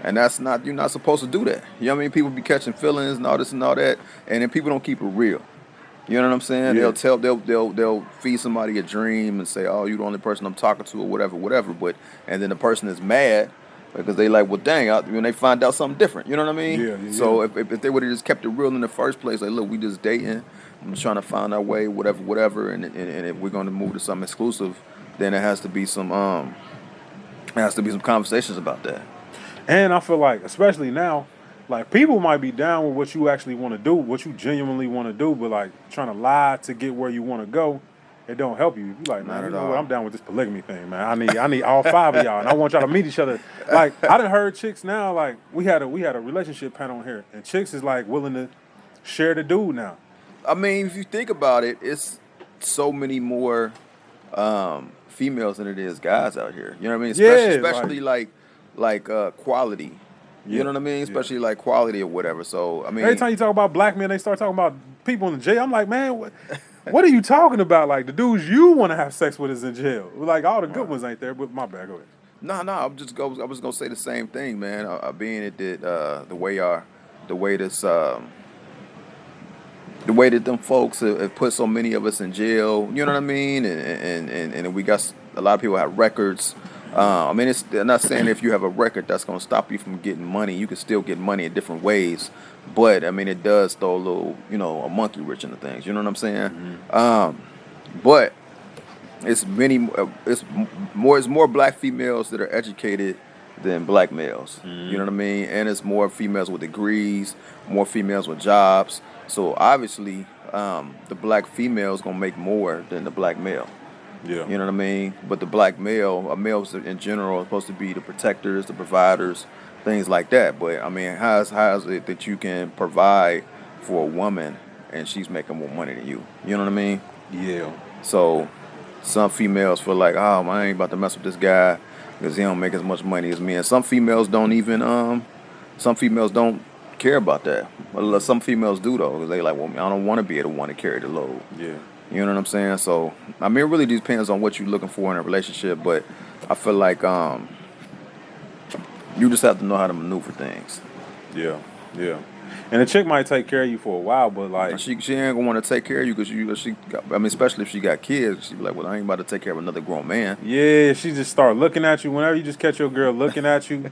And that's not, you're not supposed to do that. You know what I mean? People be catching feelings and all this and all that, and then people don't keep it real. You know what I'm saying? Yeah. They'll feed somebody a dream and say, oh, you're the only person I'm talking to, or whatever. But and then the person is mad because they like, well, dang, when they find out something different. You know what I mean? Yeah. So if they would have just kept it real in the first place, like, look, we just dating, I'm just trying to find our way, whatever, and if we're going to move to something exclusive, then there has to be some conversations about that. And I feel like, especially now, like, people might be down with what you actually want to do, what you genuinely want to do, but like trying to lie to get where you want to go, it don't help you. You like, man, you know what? I'm down with this polygamy thing, man. I need all 5 of y'all, and I want y'all to meet each other. Like, I done heard chicks now, like, we had a relationship panel here, and chicks is like willing to share the dude now. I mean, if you think about it, it's so many more females than it is guys out here. You know what I mean? Especially like quality. You know what I mean? Especially like quality or whatever. So I mean, every time you talk about black men, they start talking about people in the jail. I'm like, man, what are you talking about? Like, the dudes you want to have sex with is in jail. Like, all the good ones ain't there. But my bad, go ahead. No, I was gonna say the same thing, man. Being it that the way that them folks have put so many of us in jail. You know what I mean? And we got a lot of people have records. I mean, I'm not saying if you have a record that's gonna stop you from getting money. You can still get money in different ways, but I mean, it does throw a little, a monkey wrench into things. You know what I'm saying? But it's more black females that are educated than black males. You know what I mean? And it's more females with degrees, more females with jobs. So obviously, the black female is gonna make more than the black male. Yeah. You know what I mean? But the black males in general are supposed to be the protectors, the providers, things like that. But I mean, how is it that you can provide for a woman and she's making more money than you? You know what I mean? Yeah. So some females feel like, oh, man, I ain't about to mess with this guy because he don't make as much money as me. And some females don't care about that. Well, some females do though, because they like, well, I don't want to be the one to carry the load. Yeah. You know what I'm saying? So I mean, it really depends on what you're looking for in a relationship. But I feel like you just have to know how to maneuver things. Yeah. Yeah. And the chick might take care of you for a while, but like she ain't gonna want to take care of you because especially if she got kids, she be like, well, I ain't about to take care of another grown man. Yeah, she just start looking at you. Whenever you just catch your girl looking at you,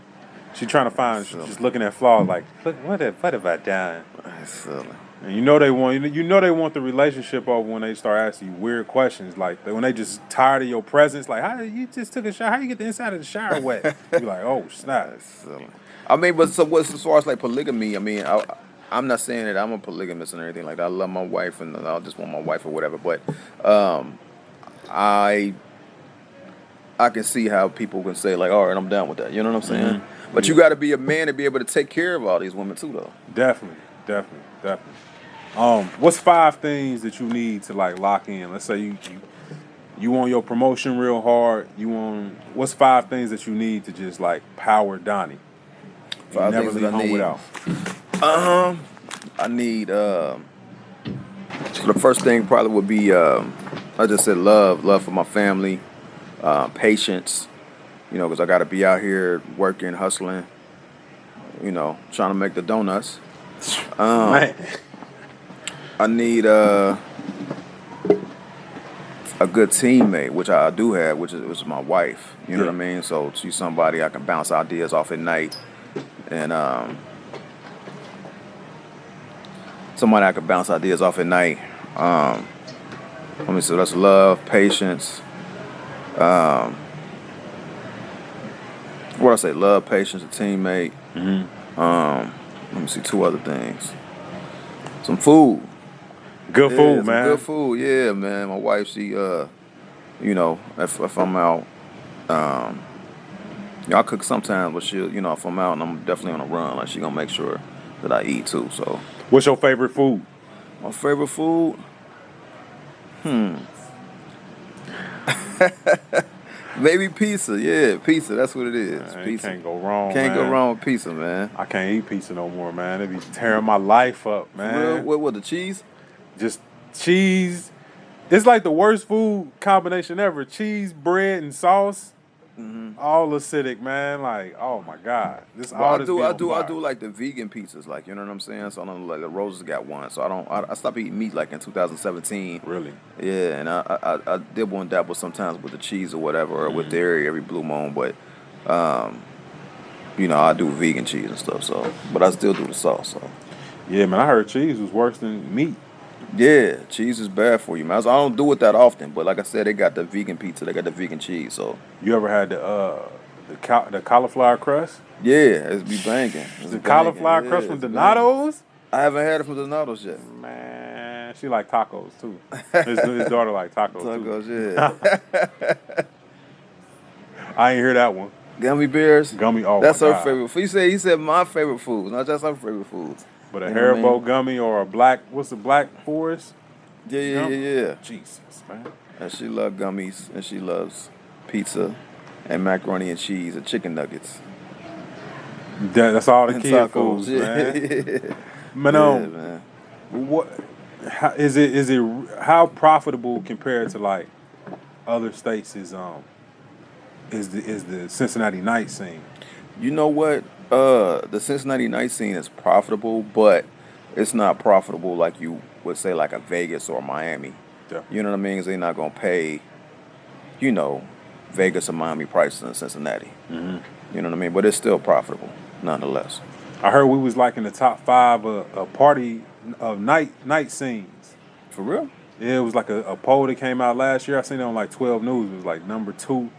she trying to find, just looking at flaws. Like, look, what have I done? That's silly. And you know they want the relationship over when they start asking you weird questions, like when they just tired of your presence. Like, how you just took a shower? How you get the inside of the shower wet? You like, oh snap. That's silly. I mean, but so what's as far as like polygamy? I mean, I'm not saying that I'm a polygamist and everything like that. I love my wife and I just want my wife or whatever. But I can see how people can say like, all right, I'm down with that. You know what I'm saying? Mm-hmm. But you got to be a man to be able to take care of all these women too, though. Definitely. What's 5 things that you need to like lock in? Let's say you want your promotion real hard. What's 5 things that you need to just like power Donny? 5 never things leave that I home need. without. I need the first thing probably would be I just said love for my family, patience, because I got to be out here working, hustling, trying to make the donuts. Man. I need a good teammate, which I do have, which is my wife. You know what I mean? So she's somebody I can bounce ideas off at night, and somebody I can bounce ideas off at night. Let me see. That's love, patience. What I say? Love, patience, a teammate. Let me see 2 other things. Some food. Good food, man. Good food, yeah, man. My wife, she, if I'm out, I cook sometimes, but she'll, if I'm out and I'm definitely on a run, like she gonna make sure that I eat too. So, what's your favorite food? My favorite food, maybe pizza. Yeah, pizza. That's what it is. Pizza. Can't go wrong. Can't go wrong with pizza, man. I can't eat pizza no more, man. It be tearing my life up, man. What the cheese? Just cheese. It's like the worst food combination ever. Cheese, bread, and sauce. All acidic, man. Like, oh my God. I do like the vegan pizzas, like, you know what I'm saying? So I don't like the Roses got one. So I stopped eating meat like in 2017. Really? Yeah, and I dibble and dabble sometimes with the cheese or whatever, or with dairy every blue moon, but I do vegan cheese and stuff, so but I still do the sauce, so. Yeah, man, I heard cheese was worse than meat. Yeah, cheese is bad for you, man. I don't do it that often, but like I said, they got the vegan pizza, they got the vegan cheese, so. You ever had the cauliflower crust? Yeah, it's be banging. The cauliflower crust from Donato's? I haven't had it from Donato's yet. Man, she like tacos too. His daughter like tacos too. Yeah. I ain't hear that one. Gummy bears? That's her favorite food. He said my favorite foods, not just her favorite foods. But a Haribo gummy or what's the Black Forest? Yeah. Jesus, man. And she loves gummies, and she loves pizza and macaroni and cheese and chicken nuggets. That's all the and kid tacos, foods, man. Man, man. How profitable compared to like other states is the Cincinnati night scene? You know what? The Cincinnati night scene is profitable, but it's not profitable like you would say like a Vegas or Miami. Yeah. You know what I mean? 'Cause they're not gonna pay, Vegas or Miami prices in Cincinnati. Mm-hmm. You know what I mean? But it's still profitable, nonetheless. I heard we was like in the top 5 of party of night scenes. For real? Yeah, it was like a poll that came out last year. I seen it on like 12 News. It was like number 2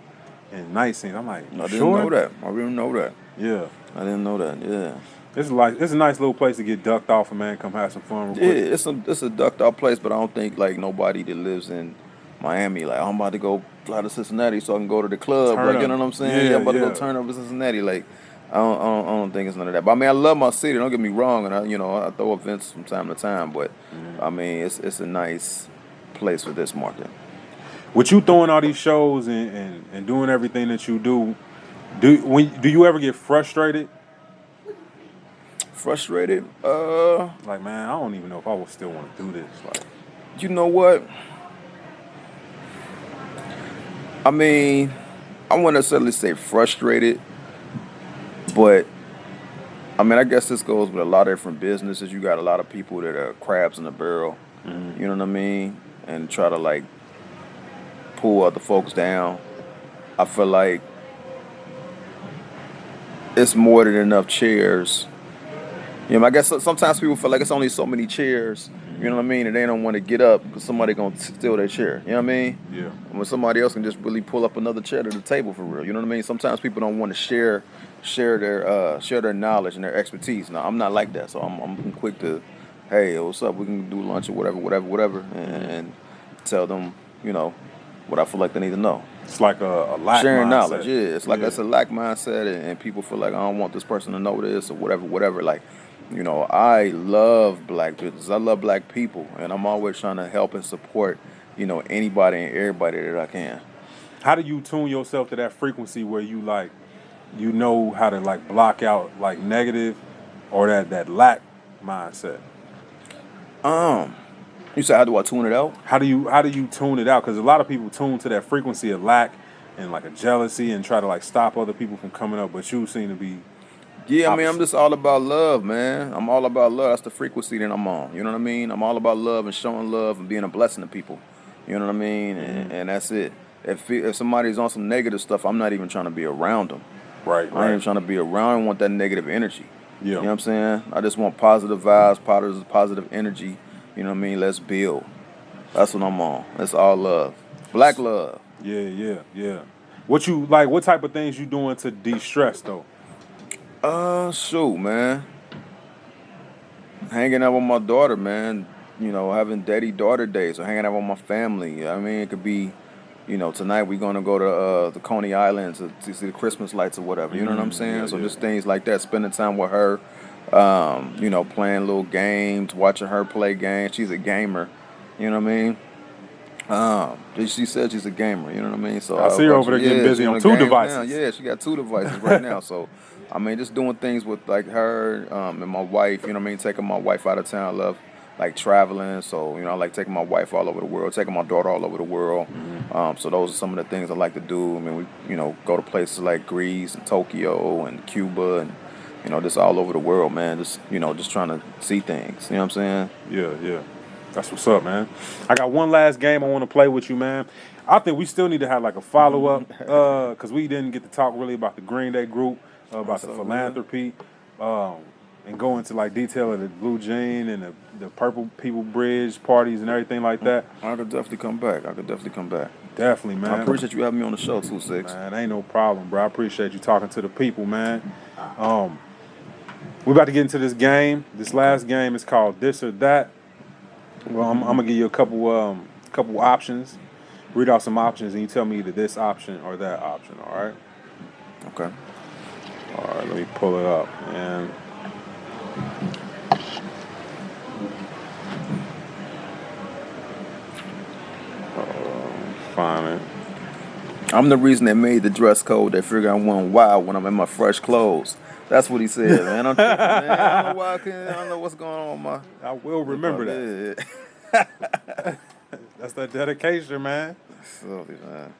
in night scenes. I'm like, I didn't sure? know that. I didn't know that. Yeah. I didn't know that. Yeah. It's a nice little place to get ducked off and man, come have some fun. Real Yeah, quick. it's a ducked out place, but I don't think like nobody that lives in Miami like I'm about to go fly to Cincinnati so I can go to the club. Turn Like, up. you know what I'm saying? Yeah, I'm about to yeah. go turn up in Cincinnati. Like I don't think it's none of that. But I mean, I love my city. Don't get me wrong, and I throw events from time to time. But I mean, it's a nice place for this market. With you throwing all these shows and doing everything that you do you ever get frustrated? Frustrated? Like, man, I don't even know if I would still want to do this. Like, You know what? I mean, I wouldn't necessarily say frustrated, but I mean, I guess this goes with a lot of different businesses. You got a lot of people that are crabs in the barrel, you know what I mean? And try to like pull other folks down. I feel like it's more than enough chairs. You know, I guess sometimes people feel like it's only so many chairs, you know what I mean, and they don't want to get up because somebody gonna steal their chair. You know what I mean? yeah. When somebody else can just really pull up another chair to the table for real. You know what I mean? Sometimes people don't want to share their knowledge and their expertise. Now I'm not like that, so I'm quick to, hey, what's up? We can do lunch or whatever, and tell them, what I feel like they need to know. It's like a lack Sharing mindset. knowledge, yeah. It's like it's a lack mindset, and people feel like I don't want this person to know this or whatever. Like, I love black business. I love black people, and I'm always trying to help and support, anybody and everybody that I can. How do you tune yourself to that frequency where you like, how to like block out like negative or that lack mindset? You said, how do I tune it out? How do you tune it out? Because a lot of people tune to that frequency of lack and like a jealousy and try to like stop other people from coming up, but you seem to be. Yeah, I mean, I'm just all about love, man. I'm all about love. That's the frequency that I'm on. You know what I mean? I'm all about love and showing love and being a blessing to people. You know what I mean? And that's it. If somebody's on some negative stuff, I'm not even trying to be around them. Right. I ain't even trying to be around. I don't want that negative energy. Yeah. You know what I'm saying? I just want positive vibes, positive energy. You know what I mean? Let's build. That's what I'm on. That's all love. Black love. Yeah. What type of things you doing to de-stress though? Shoot, man. Hanging out with my daughter, man. Having daddy-daughter days or hanging out with my family. I mean, it could be, tonight we're going to go to the Coney Islands to see the Christmas lights or whatever. You know what I'm saying? Yeah, So yeah. just things like that, spending time with her, playing little games, watching her play games. She's a gamer. You know what I mean? She said she's a gamer. You know what I mean? So I see her over there getting busy she on the 2 games devices. now. Yeah, she got 2 devices right now. So, I mean, just doing things with like her and my wife. You know what I mean? Taking my wife out of town. I love like traveling. So, I like taking my wife all over the world, taking my daughter all over the world. So those are some of the things I like to do. I mean, we go to places like Greece and Tokyo and Cuba and just all over the world, man. Just just trying to see things. You know what I'm saying? Yeah. That's what's up, man. I got one last game I want to play with you, man. I think we still need to have like a follow-up because we didn't get to talk really about the Green Day group, about the philanthropy, and go into like detail of the Blue Jean and the Purple People Bridge parties and everything like that. I could definitely come back. Definitely, man. I appreciate you having me on the show, 2-6. Man, ain't no problem, bro. I appreciate you talking to the people, man. We're about to get into this game. This last game is called This or That. Well, I'm gonna give you a couple options. Read out some options, and you tell me either this option or that option. All right. Okay. All right. Let me pull it up and. Find it. I'm the reason they made the dress code. They figure I'm one wild when I'm in my fresh clothes. That's what he said, man. I'm tripping, man. I don't know why I don't know what's going on with my. I will remember that. That's that dedication, man. Silly, man.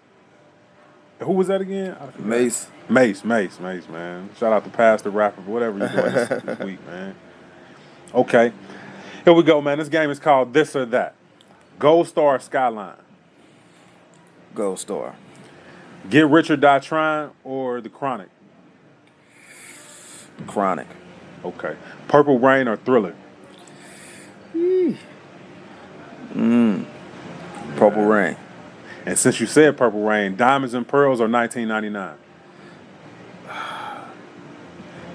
Who was that again? I forgot. Mace, man. Shout out to Pastor Rapper, whatever you're doing this week, man. Okay. Here we go, man. This game is called This or That. Gold Star or Skyline? Gold Star. Get Rich or Die Trying or The Chronic? Chronic. Okay. Purple Rain or Thriller? Purple Rain. And since you said Purple Rain, Diamonds and Pearls or 1999?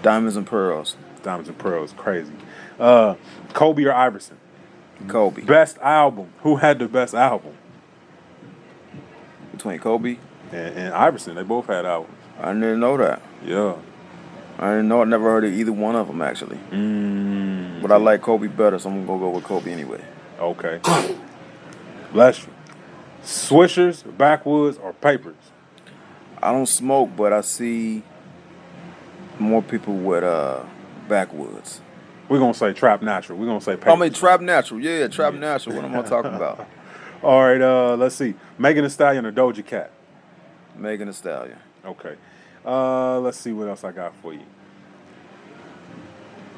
Diamonds and Pearls. Diamonds and Pearls, crazy. Kobe or Iverson? Kobe. Best album. Who had the best album? Between Kobe? And Iverson. They both had albums. I didn't know that. Yeah. I didn't know. I never heard of either one of them, actually. But I like Kobe better, so I'm going to go with Kobe anyway. Okay. Bless you. Swishers, Backwoods, or Papers? I don't smoke, but I see more people with Backwoods. We're going to say Trap Natural. We're going to say Papers. I mean, Trap Natural. Yeah, Trap Natural. What am I talking about? All right, let's see. Megan Thee Stallion or Doja Cat? Megan Thee Stallion. Okay. Let's see what else I got for you.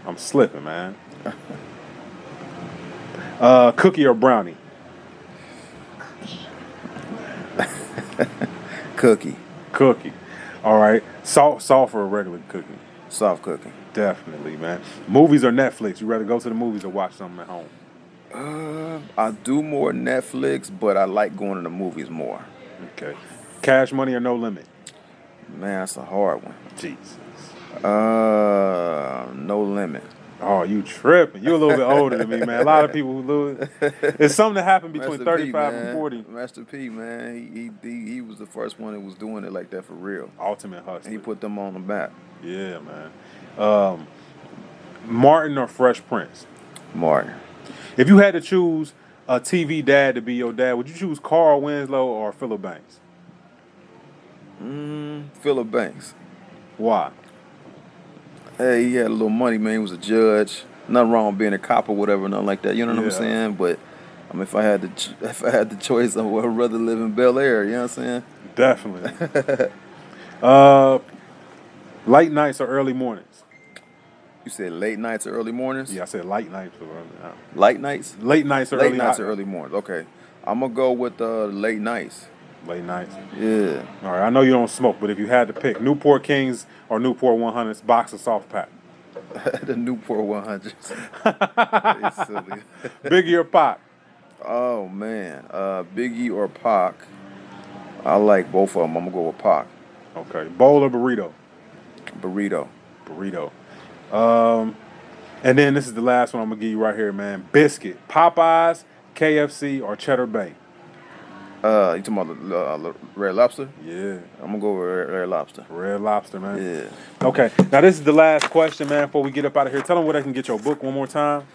I'm slipping, man. Cookie or brownie? Cookie. Cookie. All right. Soft or regular cookie? Soft cookie. Definitely, man. Movies or Netflix? You rather go to the movies or watch something at home? I do more Netflix, but I like going to the movies more. Okay. Cash Money or No Limit? Man, that's a hard one. Jesus. No Limit. Oh, you tripping. You a little bit older than me, man. A lot of people who lose. It's something that happened between Master 35 P, and 40. Master P, man, he was the first one that was doing it like that for real. Ultimate hustler. And he put them on the map. Yeah, man. Martin or Fresh Prince? Martin. If you had to choose a TV dad to be your dad, would you choose Carl Winslow or Phillip Banks? Phillip Banks. Why? Hey, he had a little money, man. He was a judge. Nothing wrong with being a cop or whatever, nothing like that. You know what I'm saying? But I mean, if I had the choice, I would rather live in Bel Air. You know what I'm saying? Definitely. Late nights or early mornings? You said late nights or early mornings? Yeah, I said late nights or early. Light nights? Late nights or Late early nights or early mornings. Okay. I'm gonna go with late nights. Late nights. Yeah. All right. I know you don't smoke, but if you had to pick Newport Kings or Newport 100s, box or soft pack? The Newport 100s. It's silly. Biggie or Pac? Oh man, Biggie or Pac? I like both of them. I'm gonna go with Pac. Okay. Bowl or burrito? Burrito. Burrito. And then this is the last one I'm gonna give you right here, man. Biscuit, Popeyes, KFC, or Cheddar Bay? You talking about the Red Lobster? Yeah. I'm gonna go with Red Lobster. Red Lobster, man. Yeah. Okay. Now this is the last question, man. Before we get up out of here, tell them where they can get your book one more time.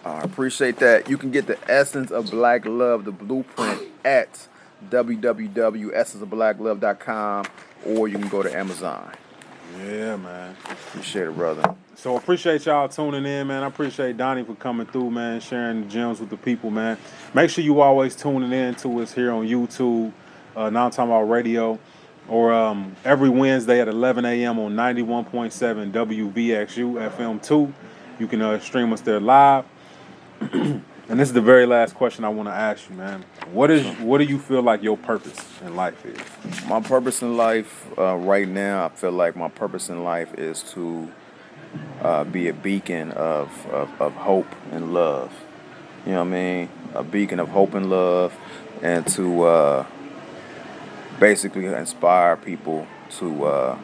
I appreciate that. You can get the Essence of Black Love, the blueprint, at www.essenceofblacklove.com, or you can go to Amazon. Yeah, man. Appreciate it, brother. So appreciate y'all tuning in, man. I appreciate Donny for coming through, man, sharing the gems with the people, man. Make sure you always tuning in to us here on YouTube, Nomtombout Radio, or every Wednesday at 11 a.m. on 91.7 WVXU FM2. You can stream us there live. And this is the very last question I want to ask you, man. What do you feel like your purpose in life is? My purpose in life right now, I feel like my purpose in life is to be a beacon of hope and love. You know what I mean? A beacon of hope and love, and to basically inspire people to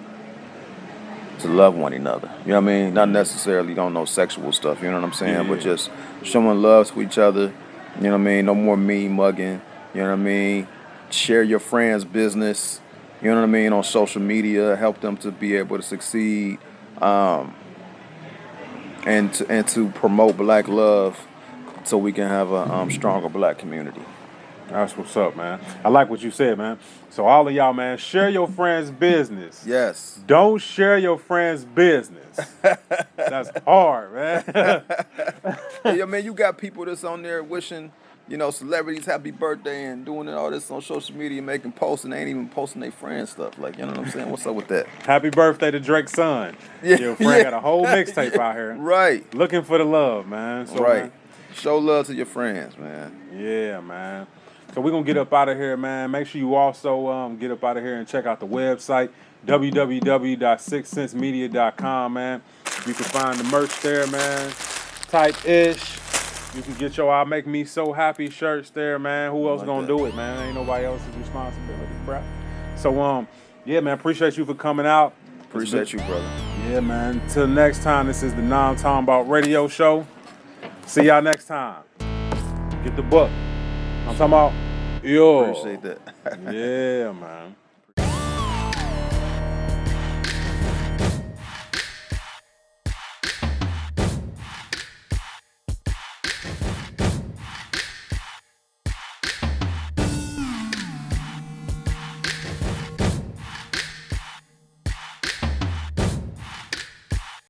love one another. You know what I mean? Not necessarily don't know sexual stuff, you know what I'm saying? Yeah. But just showing love to each other, you know what I mean? No more mean mugging, you know what I mean? Share your friends' business, you know what I mean, on social media, help them to be able to succeed, and to promote black love so we can have a stronger black community. That's what's up, man. I like what you said, man. So all of y'all, man, share your friend's business. Yes. Don't share your friend's business. That's hard, man. Yeah, man, you got people that's on there wishing, you know, celebrities happy birthday and doing all this on social media, making posts, and they ain't even posting their friends stuff. Like, you know what I'm saying? What's up with that? Happy birthday to Drake's son. Yeah, Your friend yeah. got a whole mixtape out here. Right. Looking for the love, man. So, Right. man, Show love to your friends, man. yeah, man. So we're going to get up out of here, man. Make sure you also get up out of here and check out the website, www.sixcentsmedia.com, man. You can find the merch there, man. Type-ish. You can get your "I Make Me So Happy" shirts there, man. Who else gonna do it, man? Ain't nobody else's responsibility, bro. So, yeah, man, appreciate you for coming out. Appreciate you, brother. Yeah, man. Till next time, this is the Nomtombout Radio Show. See y'all next time. Get the book. I'm talking about, yo. Appreciate that. Yeah, man.